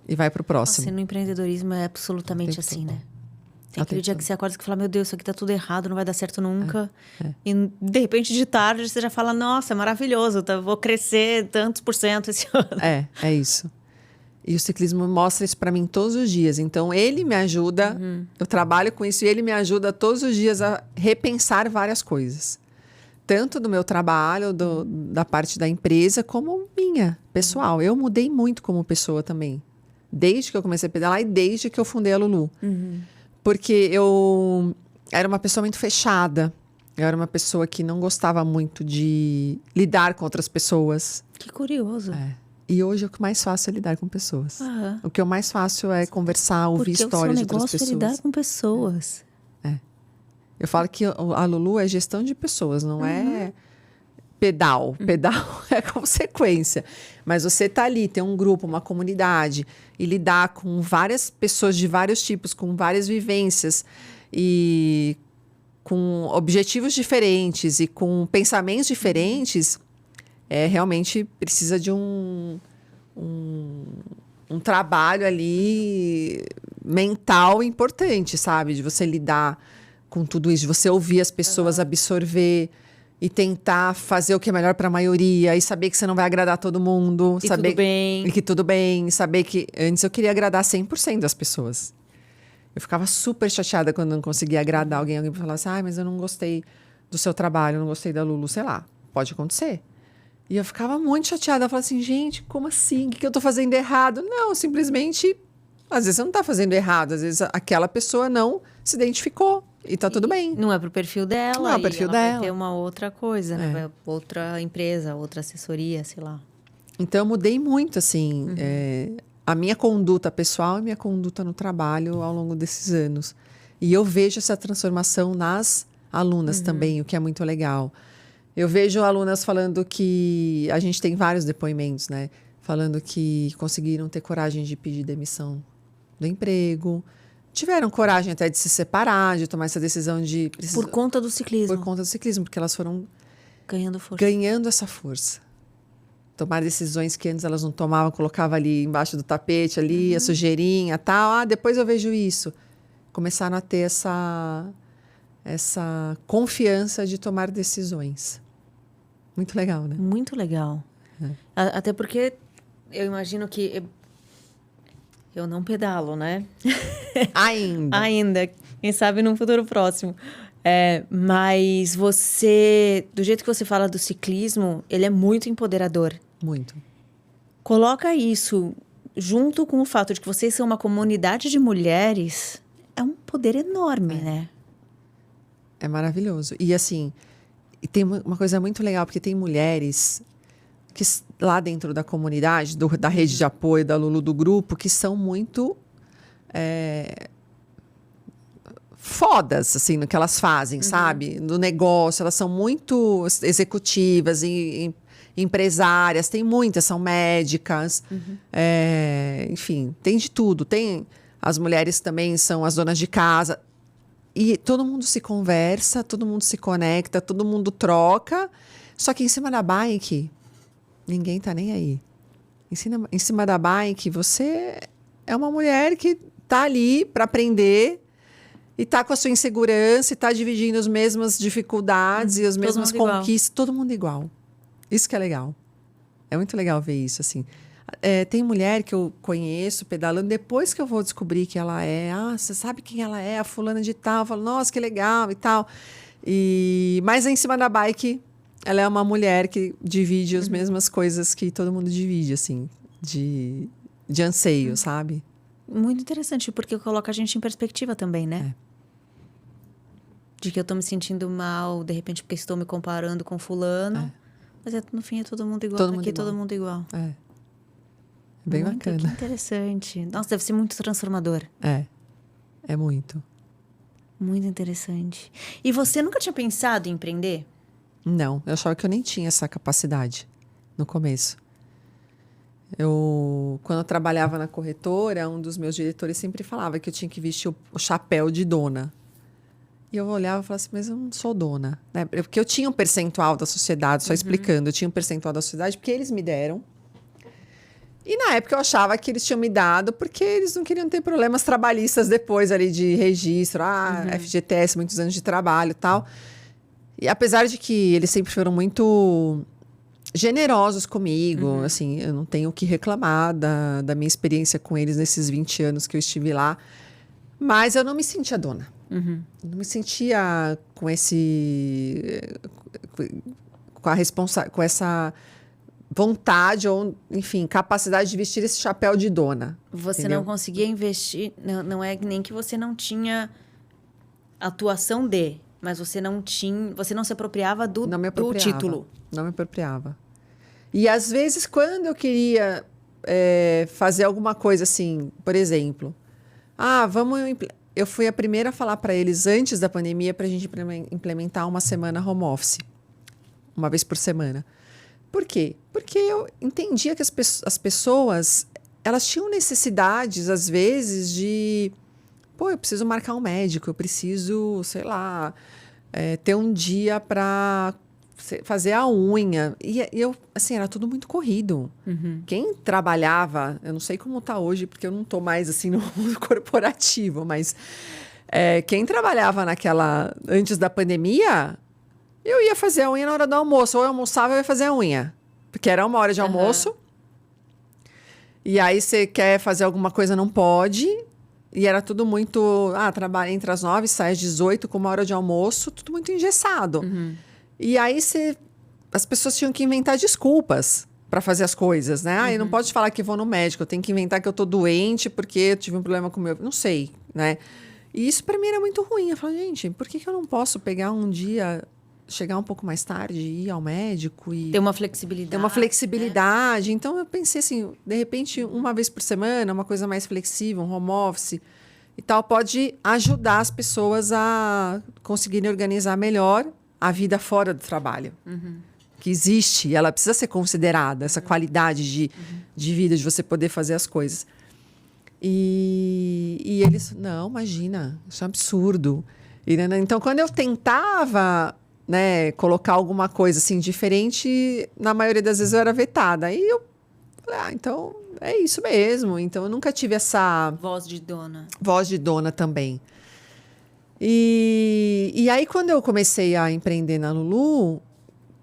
E vai pro próximo. Nossa, no empreendedorismo é absolutamente assim, né? Tem aquele dia que você acorda e fala, meu Deus, isso aqui tá tudo errado, não vai dar certo nunca. E de repente, de tarde, você já fala, nossa, é maravilhoso, vou crescer tantos % esse ano. É isso. E o ciclismo mostra isso para mim todos os dias. Então, ele me ajuda, eu trabalho com isso, e ele me ajuda todos os dias a repensar várias coisas. Tanto do meu trabalho, da parte da empresa, como minha, pessoal. Eu mudei muito como pessoa também. Desde que eu comecei a pedalar e desde que eu fundei a Lulu. Porque eu era uma pessoa muito fechada. Eu era uma pessoa que não gostava muito de lidar com outras pessoas. Que curioso. E hoje o que mais fácil é lidar com pessoas. O que eu mais fácil é conversar, ouvir histórias de outras pessoas. Porque o seu negócio é lidar com pessoas. Eu falo que a Lulu é gestão de pessoas, não é pedal. Pedal é consequência. Mas você tá ali, tem um grupo, uma comunidade, e lidar com várias pessoas de vários tipos, com várias vivências, e com objetivos diferentes, e com pensamentos diferentes, realmente precisa de um trabalho ali mental importante, sabe? De você lidar com tudo isso, de você ouvir as pessoas, absorver e tentar fazer o que é melhor para a maioria e saber que você não vai agradar todo mundo. E saber tudo bem. E que tudo bem. Saber que antes eu queria agradar 100% das pessoas. Eu ficava super chateada quando não conseguia agradar alguém. Alguém falava assim, mas eu não gostei do seu trabalho, eu não gostei da Lulu, sei lá. Pode acontecer. E eu ficava muito chateada. Eu falava assim, gente, como assim? O que eu tô fazendo errado? Não, simplesmente, às vezes você não tá fazendo errado. Às vezes aquela pessoa não se identificou. E tá tudo bem. Não é pro perfil dela. Não é o perfil dela. Vai ter uma outra coisa, né? Outra empresa, outra assessoria, sei lá. Então, eu mudei muito, assim, a minha conduta pessoal e minha conduta no trabalho ao longo desses anos. E eu vejo essa transformação nas alunas também, o que é muito legal. Eu vejo alunas falando que... A gente tem vários depoimentos, né? Falando que conseguiram ter coragem de pedir demissão do emprego. Tiveram coragem até de se separar, de tomar essa decisão de... Por conta do ciclismo. Por conta do ciclismo, porque elas foram... Ganhando força. Ganhando essa força. Tomar decisões que antes elas não tomavam, colocava ali embaixo do tapete, ali, a sujeirinha e tal. Depois eu vejo isso. Começaram a ter essa confiança de tomar decisões. Muito legal, né? Muito legal. Até porque eu imagino que... Eu não pedalo, né? Ainda. Ainda. Quem sabe num futuro próximo. Mas você, do jeito que você fala do ciclismo, ele é muito empoderador. Muito. Coloca isso junto com o fato de que vocês são uma comunidade de mulheres, é um poder enorme, né? É maravilhoso. E assim, tem uma coisa muito legal, porque tem mulheres que lá dentro da comunidade, da rede de apoio da Lulu, do grupo, que são muito fodas, assim, no que elas fazem, sabe? No negócio, elas são muito executivas e empresárias, tem muitas, são médicas, enfim, tem de tudo. Tem as mulheres também são as donas de casa. E todo mundo se conversa, todo mundo se conecta, todo mundo troca. Só que em cima da bike, ninguém tá nem aí. Em cima da bike, você é uma mulher que tá ali para aprender e tá com a sua insegurança e tá dividindo as mesmas dificuldades e as mesmas conquistas. Todo mundo igual. Isso que é legal. É muito legal ver isso, assim. Tem mulher que eu conheço pedalando, depois que eu vou descobrir que ela é... você sabe quem ela é? A fulana de tal. Eu falo, nossa, que legal e tal. Mas em cima da bike, ela é uma mulher que divide as mesmas coisas que todo mundo divide, assim. De anseio, sabe? Muito interessante, porque coloca a gente em perspectiva também, né? De que eu tô me sentindo mal, de repente, porque estou me comparando com fulano. Mas no fim é todo mundo igual. Todo mundo igual. Bem muito bacana. Que interessante. Nossa, deve ser muito transformador. É muito. Muito interessante. E você nunca tinha pensado em empreender? Não, eu achava que eu nem tinha essa capacidade no começo. Quando eu trabalhava na corretora, um dos meus diretores sempre falava que eu tinha que vestir o chapéu de dona. E eu olhava e falava assim, mas eu não sou dona. Né? Porque eu tinha um percentual da sociedade, só explicando, eu tinha um percentual da sociedade porque eles me deram. E na época eu achava que eles tinham me dado porque eles não queriam ter problemas trabalhistas depois ali de registro, FGTS, muitos anos de trabalho e tal. E apesar de que eles sempre foram muito generosos comigo, assim, eu não tenho o que reclamar da minha experiência com eles nesses 20 anos que eu estive lá, mas eu não me sentia dona. Eu não me sentia com com essa vontade ou, enfim, capacidade de vestir esse chapéu de dona. Você entendeu? não conseguia investir, não é nem que você não tinha atuação mas você não se apropriava do título. Não me apropriava. E às vezes, quando eu queria fazer alguma coisa assim, por exemplo, eu fui a primeira a falar para eles antes da pandemia para a gente implementar uma semana home office, uma vez por semana. Por quê? Porque eu entendia que as pessoas, elas tinham necessidades, às vezes, de... eu preciso marcar um médico, eu preciso, sei lá, ter um dia para fazer a unha. E eu, assim, era tudo muito corrido. Quem trabalhava, eu não sei como está hoje, porque eu não estou mais, assim, no mundo corporativo, mas quem trabalhava antes da pandemia... Eu ia fazer a unha na hora do almoço. Ou eu almoçava, eu ia fazer a unha. Porque era 1 hora de almoço. E aí, você quer fazer alguma coisa, não pode. E era tudo muito... trabalha entre as 9 e sai às 18, com 1 hora de almoço. Tudo muito engessado. E aí, as pessoas tinham que inventar desculpas para fazer as coisas, né? Eu não posso falar que vou no médico. Eu tenho que inventar que eu tô doente porque eu tive um problema com o meu... Não sei, né? E isso, para mim, era muito ruim. Eu falei, gente, por que eu não posso pegar um dia... chegar um pouco mais tarde, ir ao médico e... Ter uma flexibilidade. Ter uma flexibilidade. Né? Então, eu pensei assim, de repente, 1 vez por semana, uma coisa mais flexível, um home office e tal, pode ajudar as pessoas a conseguirem organizar melhor a vida fora do trabalho. Que existe, e ela precisa ser considerada, essa qualidade de vida, de você poder fazer as coisas. E eles, não, imagina, isso é um absurdo. Então, quando eu tentava... colocar alguma coisa assim diferente, na maioria das vezes eu era vetada. Aí eu falei, então é isso mesmo. Então eu nunca tive essa voz de dona. Voz de dona também. E aí quando eu comecei a empreender na Lulu,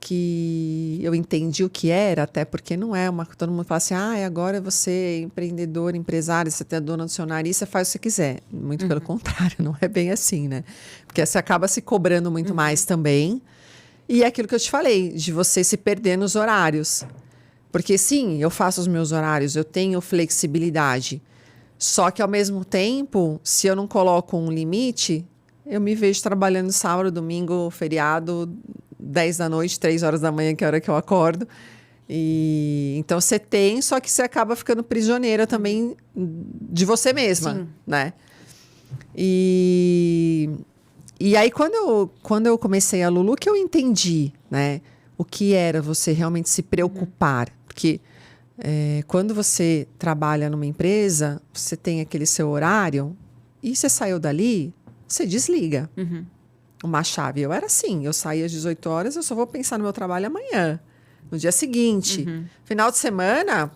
que eu entendi o que era, até porque não é uma... Todo mundo fala assim, agora você é empreendedor, empresário, você é dona do seu nariz, você faz o que você quiser. Muito pelo contrário, não é bem assim, né? Porque você acaba se cobrando muito mais também. E é aquilo que eu te falei, de você se perder nos horários. Porque sim, eu faço os meus horários, eu tenho flexibilidade. Só que ao mesmo tempo, se eu não coloco um limite, eu me vejo trabalhando sábado, domingo, feriado, 10 da noite, 3 horas da manhã, que é a hora que eu acordo. E então você tem, só que você acaba ficando prisioneira também de você mesma, Sim. né? E aí quando eu comecei a Lulu, que eu entendi, né, o que era você realmente se preocupar, porque quando você trabalha numa empresa, você tem aquele seu horário e você saiu dali, você desliga. Uma chave. Eu era assim, eu saía às 18 horas, eu só vou pensar no meu trabalho amanhã, no dia seguinte. Final de semana.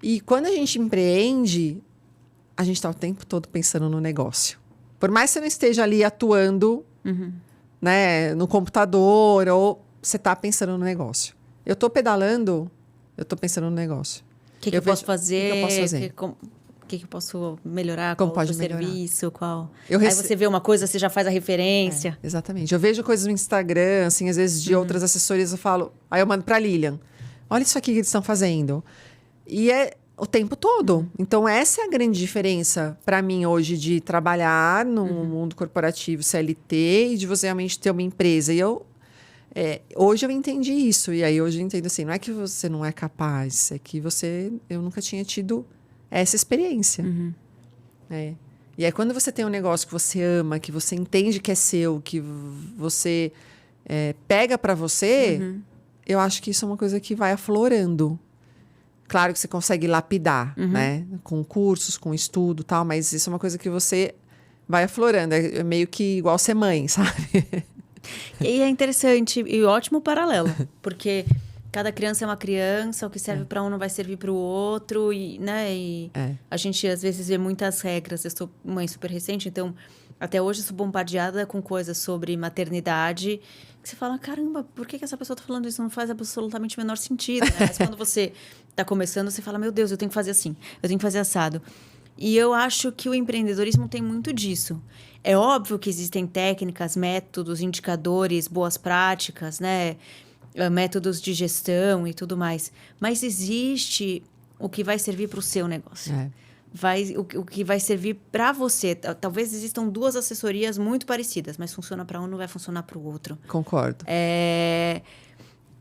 E quando a gente empreende, a gente está o tempo todo pensando no negócio. Por mais que você não esteja ali atuando, né, no computador, ou você está pensando no negócio. Eu estou pedalando, eu estou pensando no negócio. O que eu posso fazer? O que eu posso fazer? O que eu posso melhorar? Como qual pode outro melhorar? serviço? Qual... Eu Aí você vê uma coisa, você já faz a referência. Exatamente. Eu vejo coisas no Instagram, assim, às vezes de outras assessorias, eu falo... Aí eu mando pra Lilian. Olha isso aqui que eles estão fazendo. E é o tempo todo. Então, essa é a grande diferença para mim hoje de trabalhar no mundo corporativo CLT e de você realmente ter uma empresa. E hoje eu entendi isso. E aí hoje eu entendo assim, não é que você não é capaz, é que eu nunca tinha tido essa experiência. E aí quando você tem um negócio que você ama, que você entende que é seu, que você pega para você, eu acho que isso é uma coisa que vai aflorando. Claro que você consegue lapidar, né? Com cursos, com estudo e tal, mas isso é uma coisa que você vai aflorando. É meio que igual ser mãe, sabe? E é interessante e ótimo paralelo, porque cada criança é uma criança, o que serve para um não vai servir para o outro, e, né? E a gente às vezes vê muitas regras. Eu sou mãe super recente, então até hoje eu sou bombardeada com coisas sobre maternidade que você fala, caramba, por que essa pessoa tá falando isso? Não faz absolutamente o menor sentido, né? Mas quando você tá começando, você fala, meu Deus, eu tenho que fazer assim, eu tenho que fazer assado. E eu acho que o empreendedorismo tem muito disso. É óbvio que existem técnicas, métodos, indicadores, boas práticas, né? Métodos de gestão e tudo mais. Mas existe o que vai servir para o seu negócio. O que vai servir para você. Talvez existam duas assessorias muito parecidas, mas funciona para um, não vai funcionar para o outro. Concordo.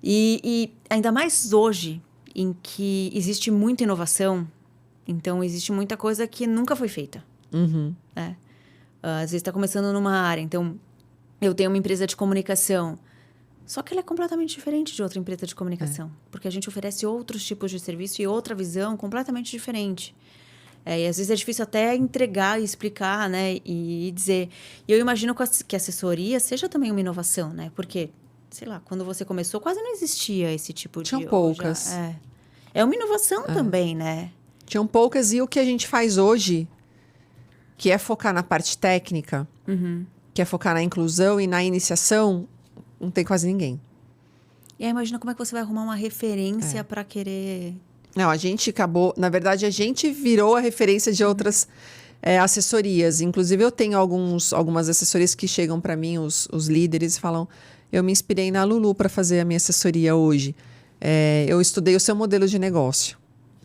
E ainda mais hoje, em que existe muita inovação, então existe muita coisa que nunca foi feita. Né? Às vezes está começando numa área, então eu tenho uma empresa de comunicação, só que ela é completamente diferente de outra empresa de comunicação, porque a gente oferece outros tipos de serviço e outra visão completamente diferente. E às vezes é difícil até entregar e explicar, né? E dizer. E eu imagino que a assessoria seja também uma inovação, né? Porque, sei lá, quando você começou, quase não existia esse tipo de... Tinham poucas. É uma inovação também, né? Tinham poucas. E o que a gente faz hoje, que é focar na parte técnica, que é focar na inclusão e na iniciação, não tem quase ninguém. E aí imagina como é que você vai arrumar uma referência para querer... Não, a gente acabou... Na verdade, a gente virou a referência de outras assessorias. Inclusive, eu tenho algumas assessorias que chegam para mim, os líderes, e falam... Eu me inspirei na Lulu para fazer a minha assessoria hoje. Eu estudei o seu modelo de negócio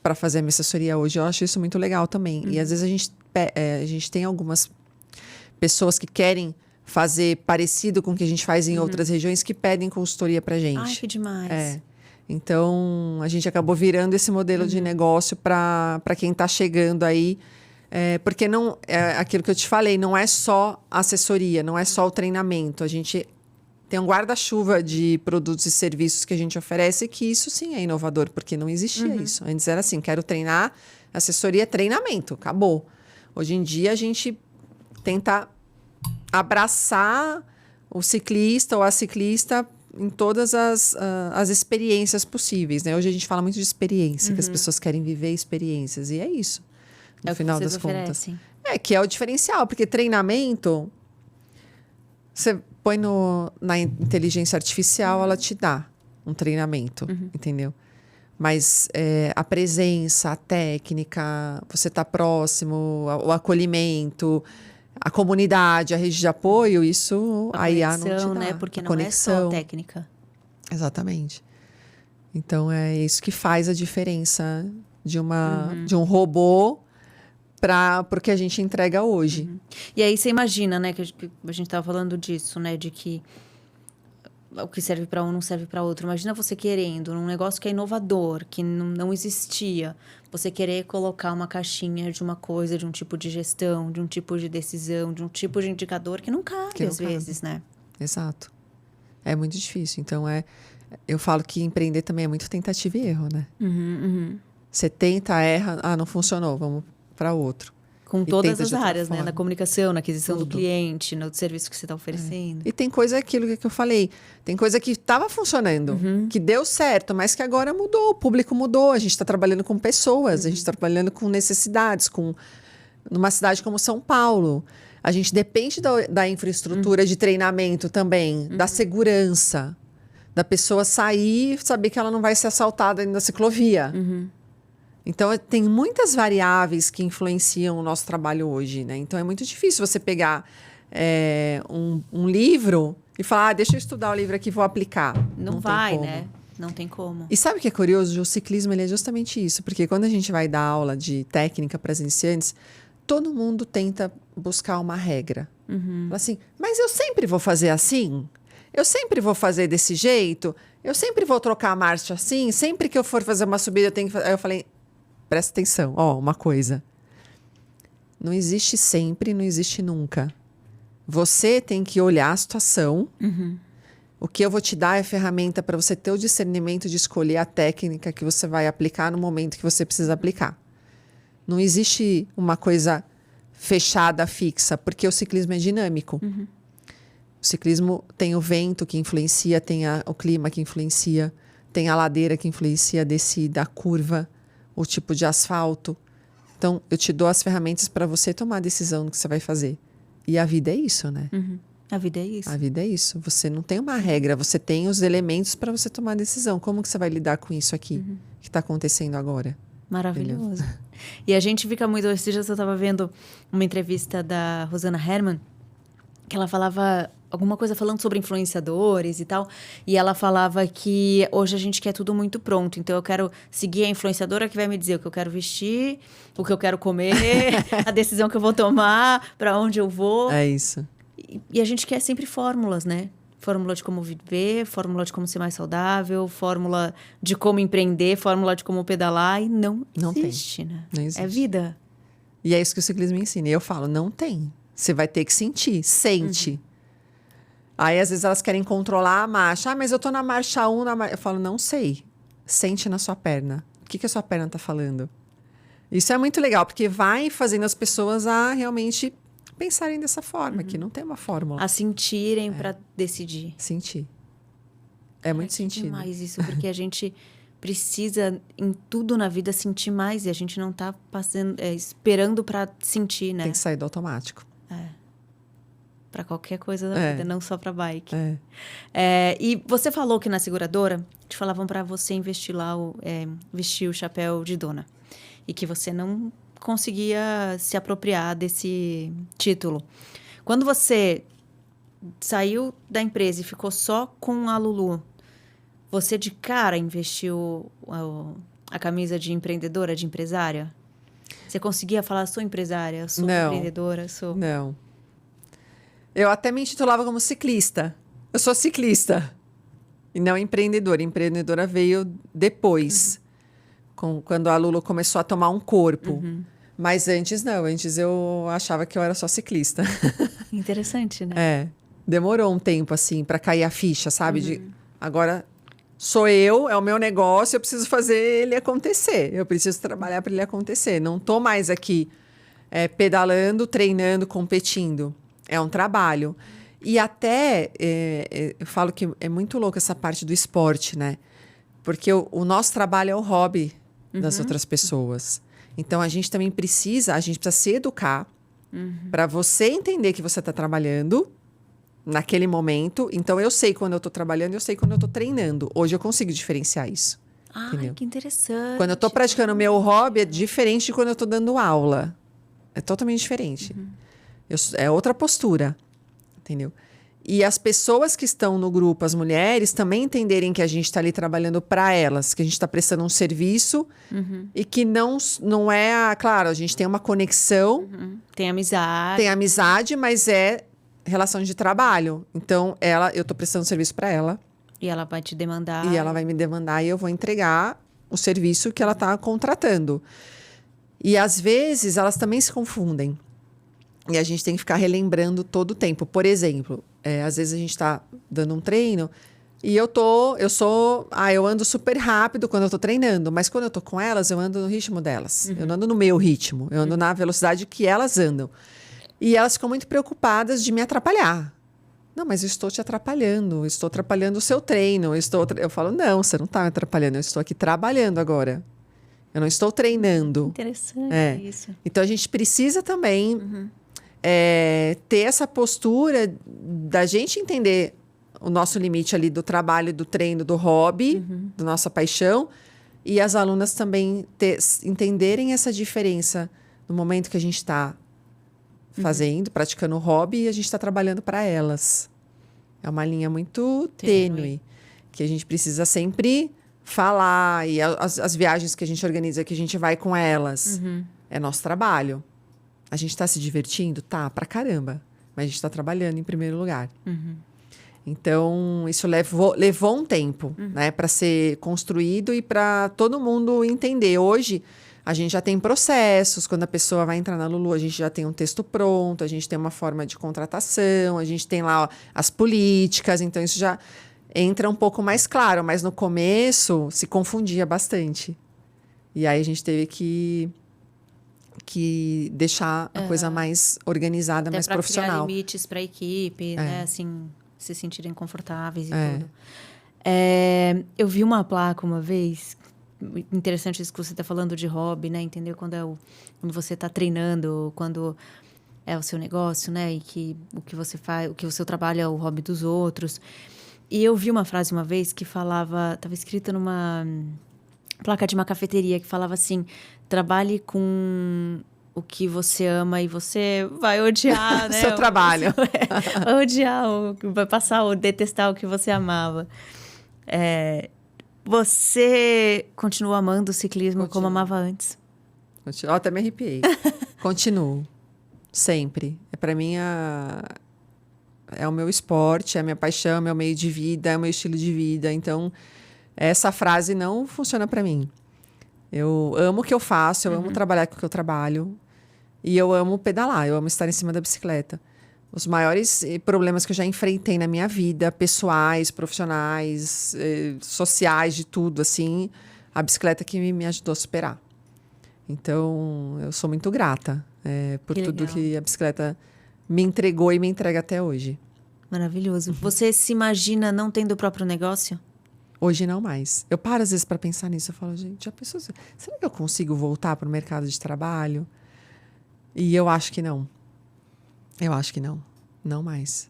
para fazer a minha assessoria hoje. Eu acho isso muito legal também. E às vezes a gente tem algumas pessoas que querem fazer parecido com o que a gente faz em outras regiões que pedem consultoria para gente. Ai, que demais. Então, a gente acabou virando esse modelo de negócio para quem está chegando aí. Porque não aquilo que eu te falei, não é só assessoria, não é só o treinamento. A gente tem um guarda-chuva de produtos e serviços que a gente oferece que isso sim é inovador, porque não existia isso. Antes era assim, quero treinar, assessoria, treinamento, acabou. Hoje em dia a gente tenta abraçar o ciclista ou a ciclista em todas as experiências possíveis, né? Hoje a gente fala muito de experiência, que as pessoas querem viver experiências, e é isso, no final das contas. Que é o diferencial, porque treinamento... Você põe na inteligência artificial, ela te dá um treinamento, entendeu? Mas a presença, a técnica, você tá próximo, o acolhimento, a comunidade, a rede de apoio, isso a IA não te dá. Né? Porque a não conexão. é só técnica. Exatamente. Então, é isso que faz a diferença de um robô para o que a gente entrega hoje. E aí você imagina, né, que a gente tava falando disso, né, de que o que serve para um não serve para outro. Imagina você querendo um negócio que é inovador, que não existia, você querer colocar uma caixinha de uma coisa, de um tipo de gestão, de um tipo de decisão, de um tipo de indicador que não cabe às vezes, né? Exato. É muito difícil. Então, eu falo que empreender também é muito tentativa e erro, né? Você tenta, erra, não funcionou, vamos para outro. Com todas as áreas, né? Na comunicação, na aquisição do cliente, no serviço que você está oferecendo. E tem coisa, aquilo que eu falei, tem coisa que estava funcionando, que deu certo, mas que agora mudou, o público mudou, a gente está trabalhando com pessoas, a gente está trabalhando com necessidades, numa cidade como São Paulo. A gente depende da infraestrutura de treinamento também, da segurança, da pessoa sair e saber que ela não vai ser assaltada na ciclovia. Então, tem muitas variáveis que influenciam o nosso trabalho hoje, né? Então, é muito difícil você pegar um livro e falar, deixa eu estudar o livro aqui e vou aplicar. Não vai, né? Não tem como. E sabe o que é curioso? O ciclismo, ele é justamente isso. Porque quando a gente vai dar aula de técnica para as iniciantes, todo mundo tenta buscar uma regra. Fala assim, mas eu sempre vou fazer assim? Eu sempre vou fazer desse jeito? Eu sempre vou trocar a marcha assim? Sempre que eu for fazer uma subida, eu tenho que fazer... Aí eu falei... Presta atenção, uma coisa. Não existe sempre, não existe nunca. Você tem que olhar a situação. O que eu vou te dar é ferramenta para você ter o discernimento de escolher a técnica que você vai aplicar no momento que você precisa aplicar. Não existe uma coisa fechada, fixa, porque o ciclismo é dinâmico. O ciclismo tem o vento que influencia, tem o clima que influencia, tem a ladeira que influencia a descida, a curva, o tipo de asfalto. Então, eu te dou as ferramentas para você tomar a decisão do que você vai fazer. E a vida é isso, né? A vida é isso. A vida é isso. Você não tem uma regra, você tem os elementos para você tomar a decisão. Como que você vai lidar com isso aqui que está acontecendo agora? Maravilhoso. E a gente fica muito... Esses dias eu estava vendo uma entrevista da Rosana Herman, que ela falava alguma coisa falando sobre influenciadores e tal. E ela falava que hoje a gente quer tudo muito pronto. Então, eu quero seguir a influenciadora que vai me dizer o que eu quero vestir, o que eu quero comer, a decisão que eu vou tomar, para onde eu vou. É isso. E a gente quer sempre fórmulas, né? Fórmula de como viver, fórmula de como ser mais saudável, fórmula de como empreender, fórmula de como pedalar. E não existe, né? Não existe. É vida. E é isso que o ciclismo ensina. E eu falo, não tem. Você vai ter que sentir. Sente. Aí, às vezes, elas querem controlar a marcha. Mas eu tô na marcha 1, eu falo, não sei. Sente na sua perna. O que a sua perna tá falando? Isso é muito legal, porque vai fazendo as pessoas a realmente pensarem dessa forma, que não tem uma fórmula. A sentirem para decidir. Sentir. É muito sentido. Demais isso, porque a gente precisa, em tudo na vida, sentir mais. E a gente não tá esperando para sentir, né? Tem que sair do automático. Para qualquer coisa da vida, não só para bike. E você falou que na seguradora te falavam para você investir lá, vestir o chapéu de dona. E que você não conseguia se apropriar desse título. Quando você saiu da empresa e ficou só com a Lulu, você de cara investiu a camisa de empreendedora, de empresária? Você conseguia falar, sou empresária, sou empreendedora, sou... Não. Eu até me intitulava como ciclista. Eu sou ciclista. E não empreendedora. Empreendedora veio depois. Quando a Lulu começou a tomar um corpo. Mas antes não. Antes eu achava que eu era só ciclista. Interessante, né? Demorou um tempo, assim, para cair a ficha, sabe? Agora sou eu, é o meu negócio, eu preciso fazer ele acontecer. Eu preciso trabalhar para ele acontecer. Não tô mais aqui pedalando, treinando, competindo. É um trabalho. E até, eu falo que é muito louco essa parte do esporte, né? Porque o nosso trabalho é o hobby das outras pessoas. Então, a gente também precisa se educar para você entender que você está trabalhando naquele momento. Então, eu sei quando eu tô trabalhando, eu sei quando eu tô treinando. Hoje eu consigo diferenciar isso. Ai, Entendeu? que interessante. Quando eu tô praticando o meu hobby, é diferente de quando eu tô dando aula. É totalmente diferente. É outra postura, entendeu? E as pessoas que estão no grupo, as mulheres, também entenderem que a gente está ali trabalhando para elas, que a gente está prestando um serviço e que não é. Claro, a gente tem uma conexão, Tem amizade. tem amizade, mas é relação de trabalho. Então, eu estou prestando serviço para ela E ela vai te demandar. e ela vai me demandar e eu vou entregar o serviço que ela está contratando. E às vezes elas também se confundem. E a gente tem que ficar relembrando todo o tempo. Por exemplo, às vezes a gente está dando um treino e eu ando super rápido quando eu tô treinando, mas quando eu tô com elas, eu ando no ritmo delas. Eu não ando no meu ritmo, eu ando na velocidade que elas andam. E elas ficam muito preocupadas de me atrapalhar. Não, mas eu estou te atrapalhando, eu estou atrapalhando o seu treino. Eu falo, não, você não está me atrapalhando, eu estou aqui trabalhando agora. Eu não estou treinando. Interessante isso. Então a gente precisa também ter essa postura da gente entender o nosso limite ali do trabalho, do treino, do hobby, da nossa paixão. E as alunas também entenderem essa diferença no momento que a gente está praticando o hobby e a gente está trabalhando para elas. É uma linha muito tênue, que a gente precisa sempre falar. E as viagens que a gente organiza, que a gente vai com elas, é nosso trabalho. A gente está se divertindo? Tá, pra caramba. Mas a gente está trabalhando em primeiro lugar. Então, isso levou um tempo, né, para ser construído e para todo mundo entender. Hoje, a gente já tem processos. Quando a pessoa vai entrar na Lulu, a gente já tem um texto pronto, a gente tem uma forma de contratação, a gente tem lá as políticas. Então, isso já entra um pouco mais claro. Mas no começo, se confundia bastante. E aí, a gente teve que deixar a coisa mais organizada, até mais pra profissional. Criar limites para a equipe, né? Assim, se sentirem confortáveis e tudo. Eu vi uma placa uma vez, interessante isso que você está falando de hobby, né? Entendeu? Quando você está treinando, quando é o seu negócio, né? E que o que você faz, o que o seu trabalho é o hobby dos outros. E eu vi uma frase uma vez que falava, estava escrita numa placa de uma cafeteria que falava assim: trabalhe com o que você ama e você vai odiar, né? Seu trabalho. Vai odiar, vai passar ou detestar o que você amava. Você continua amando o ciclismo como amava antes? Até me arrepiei. Continuo. Sempre. Para mim, é o meu esporte, é a minha paixão, é o meu meio de vida, é o meu estilo de vida. Então, essa frase não funciona para mim. Eu amo o que eu faço, eu amo trabalhar com o que eu trabalho. E eu amo pedalar, eu amo estar em cima da bicicleta. Os maiores problemas que eu já enfrentei na minha vida, pessoais, profissionais, sociais, de tudo, assim, a bicicleta que me ajudou a superar. Então, eu sou muito grata por tudo que a bicicleta me entregou e me entrega até hoje. Maravilhoso. Você se imagina não tendo o próprio negócio? Hoje não mais. Eu paro às vezes para pensar nisso. Eu falo, gente, já pensou? Será que eu consigo voltar para o mercado de trabalho? E eu acho que não. Eu acho que não. Não mais.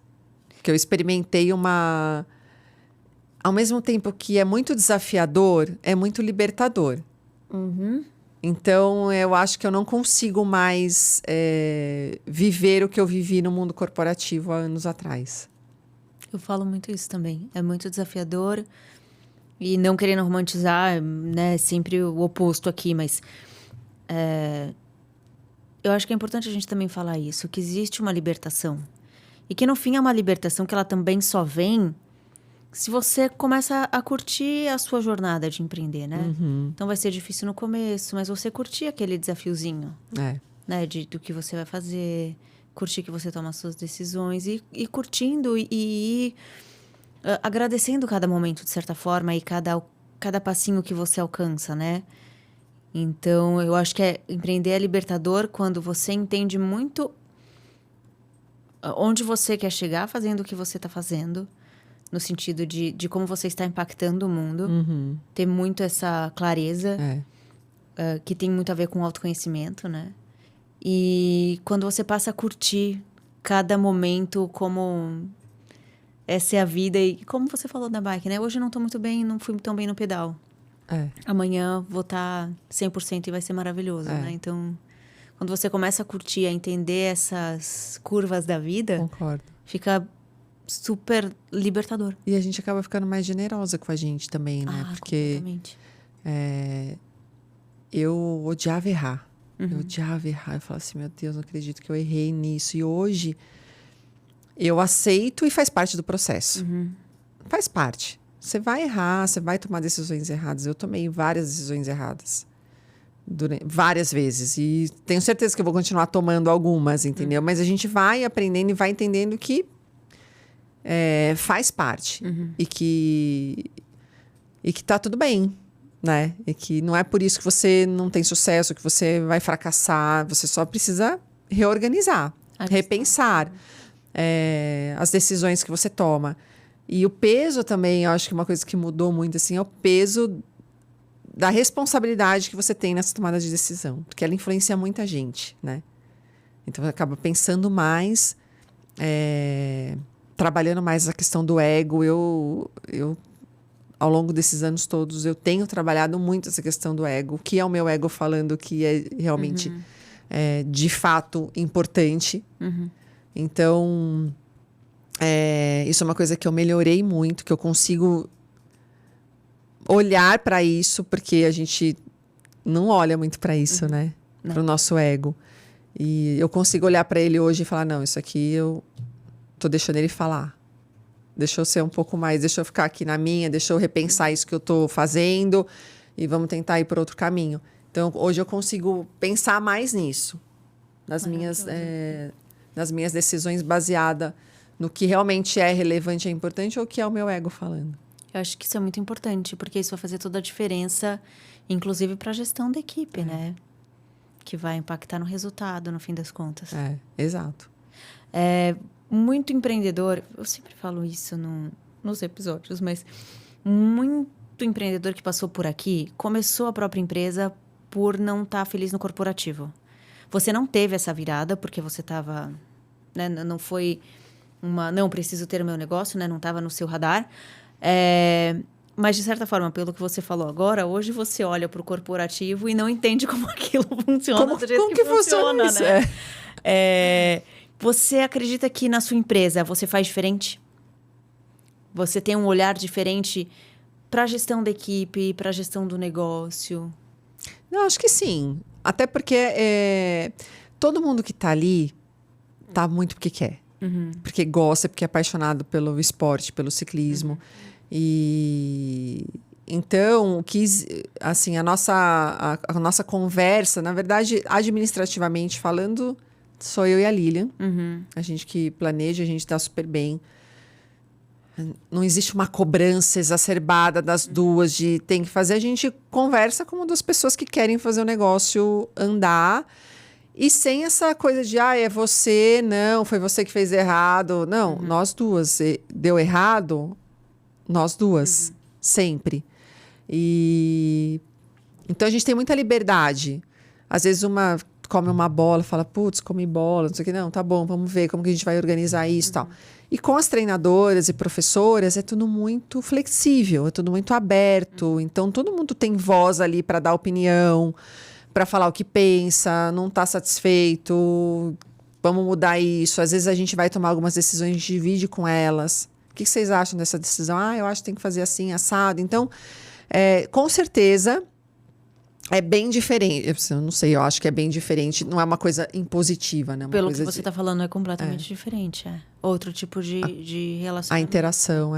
Porque eu experimentei ao mesmo tempo que é muito desafiador, é muito libertador. Então, eu acho que eu não consigo mais viver o que eu vivi no mundo corporativo há anos atrás. Eu falo muito isso também. É muito desafiador. E não querendo romantizar, né? Sempre o oposto aqui, mas... eu acho que é importante a gente também falar isso. Que existe uma libertação. E que no fim é uma libertação que ela também só vem se você começa a curtir a sua jornada de empreender, né? Então vai ser difícil no começo, mas você curtir aquele desafiozinho. Né? Do que você vai fazer, curtir que você toma as suas decisões e curtindo e agradecendo cada momento, de certa forma, e cada passinho que você alcança, né? Então, eu acho que empreender é libertador quando você entende muito onde você quer chegar fazendo o que você está fazendo, no sentido de como você está impactando o mundo, ter muito essa clareza, que tem muito a ver com autoconhecimento, né? E quando você passa a curtir cada momento como essa é a vida. E como você falou da bike, né? Hoje eu não tô muito bem, não fui tão bem no pedal. Amanhã vou estar 100% e vai ser maravilhoso, né? Então, quando você começa a curtir, a entender essas curvas da vida... Concordo. Fica super libertador. E a gente acaba ficando mais generosa com a gente também, né? Porque completamente. Eu odiava errar. Eu odiava errar. Eu falava assim, meu Deus, não acredito que eu errei nisso. E hoje, eu aceito e faz parte do processo. Faz parte. Você vai errar, você vai tomar decisões erradas. Eu tomei várias decisões erradas. Várias vezes. E tenho certeza que eu vou continuar tomando algumas, entendeu? Mas a gente vai aprendendo e vai entendendo que faz parte. E que tá tudo bem, né? E que não é por isso que você não tem sucesso, que você vai fracassar. Você só precisa reorganizar, repensar as decisões que você toma. E o peso também, eu acho que uma coisa que mudou muito, assim, é o peso da responsabilidade que você tem nessa tomada de decisão. Porque ela influencia muita gente, né? Então, você acaba pensando mais, trabalhando mais a questão do ego. Eu, ao longo desses anos todos, eu tenho trabalhado muito essa questão do ego. O que é o meu ego falando que é realmente, de fato, importante. Então, isso é uma coisa que eu melhorei muito, que eu consigo olhar para isso, porque a gente não olha muito para isso, né? Para o nosso ego. E eu consigo olhar para ele hoje e falar, não, isso aqui eu tô deixando ele falar. Deixa eu ser um pouco mais, deixa eu ficar aqui na minha, deixa eu repensar isso que eu tô fazendo e vamos tentar ir por outro caminho. Então, hoje eu consigo pensar mais nisso, nas minhas decisões baseadas no que realmente é relevante e importante ou o que é o meu ego falando. Eu acho que isso é muito importante, porque isso vai fazer toda a diferença, inclusive para a gestão da equipe, né? Que vai impactar no resultado, no fim das contas. Exato. Muito empreendedor, eu sempre falo isso nos episódios, mas muito empreendedor que passou por aqui começou a própria empresa por não estar feliz no corporativo. Você não teve essa virada porque você estava... Né, não foi não preciso ter o meu negócio, né? Não estava no seu radar. Mas, de certa forma, pelo que você falou agora, hoje você olha para o corporativo e não entende como aquilo funciona do jeito que funciona, isso? Né? Você acredita que na sua empresa você faz diferente? Você tem um olhar diferente para a gestão da equipe, para a gestão do negócio? Eu acho que sim. Até porque todo mundo que está ali está muito porque quer. Porque gosta, porque é apaixonado pelo esporte, pelo ciclismo. E então, assim, a nossa conversa, na verdade, administrativamente falando, sou eu e a Lilian. A gente que planeja, a gente está super bem. Não existe uma cobrança exacerbada das duas de tem que fazer. A gente conversa como duas pessoas que querem fazer o negócio andar. E sem essa coisa de, é você, não, foi você que fez errado. Não, nós duas. Deu errado, nós duas. Sempre. E então a gente tem muita liberdade. Às vezes uma come uma bola, fala, putz, come bola, não sei o que. Não, tá bom, vamos ver como que a gente vai organizar isso e tal. E com as treinadoras e professoras é tudo muito flexível, é tudo muito aberto. Então todo mundo tem voz ali para dar opinião, para falar o que pensa, não está satisfeito, vamos mudar isso. Às vezes a gente vai tomar algumas decisões, a gente divide com elas. O que vocês acham dessa decisão? Eu acho que tem que fazer assim, assado. Então, com certeza, é bem diferente. Eu não sei, eu acho que é bem diferente. Não é uma coisa impositiva, né? Pelo que você está falando, é completamente diferente. Outro tipo de relacionamento. A interação,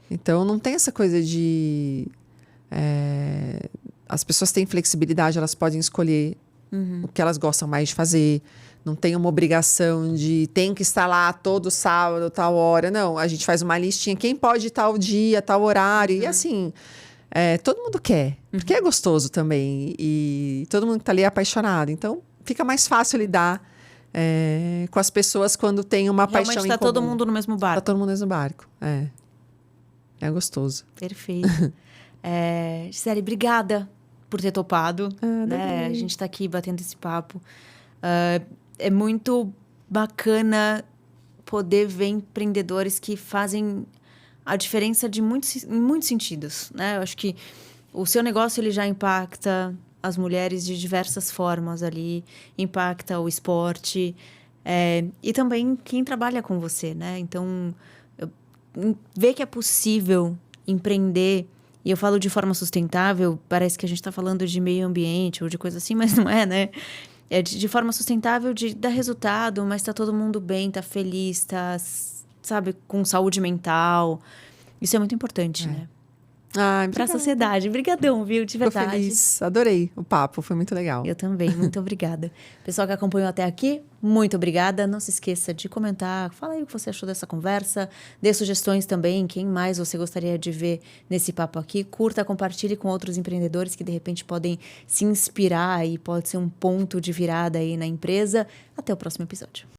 Então, não tem essa coisa de... As pessoas têm flexibilidade, elas podem escolher o que elas gostam mais de fazer. Não tem uma obrigação de tem que estar lá todo sábado, tal hora. Não, a gente faz uma listinha. Quem pode tal dia, tal horário. E assim, todo mundo quer. Porque é gostoso também. E todo mundo que está ali é apaixonado. Então, fica mais fácil lidar com as pessoas quando tem uma paixão em comum. Realmente está todo mundo no mesmo barco. Está todo mundo no mesmo barco, É gostoso. Perfeito. Gisele, obrigada por ter topado. Né? A gente está aqui batendo esse papo. É muito bacana poder ver empreendedores que fazem a diferença em muitos sentidos, né? Eu acho que o seu negócio ele já impacta as mulheres de diversas formas ali, impacta o esporte, e também quem trabalha com você, né? Então, ver que é possível empreender, e eu falo de forma sustentável, parece que a gente está falando de meio ambiente ou de coisa assim, mas não é, né? É de forma sustentável, de dar resultado, mas tá todo mundo bem, tá feliz, tá, sabe, com saúde mental. Isso é muito importante, né? Ai, Pra obrigada. sociedade. Obrigadão, viu? De Fico verdade. feliz. Adorei o papo, foi muito legal. Eu também, muito obrigada. Pessoal que acompanhou até aqui, muito obrigada. Não se esqueça de comentar, fala aí o que você achou dessa conversa, dê sugestões também, quem mais você gostaria de ver nesse papo aqui. Curta, compartilhe com outros empreendedores que de repente podem se inspirar e pode ser um ponto de virada aí na empresa. Até o próximo episódio.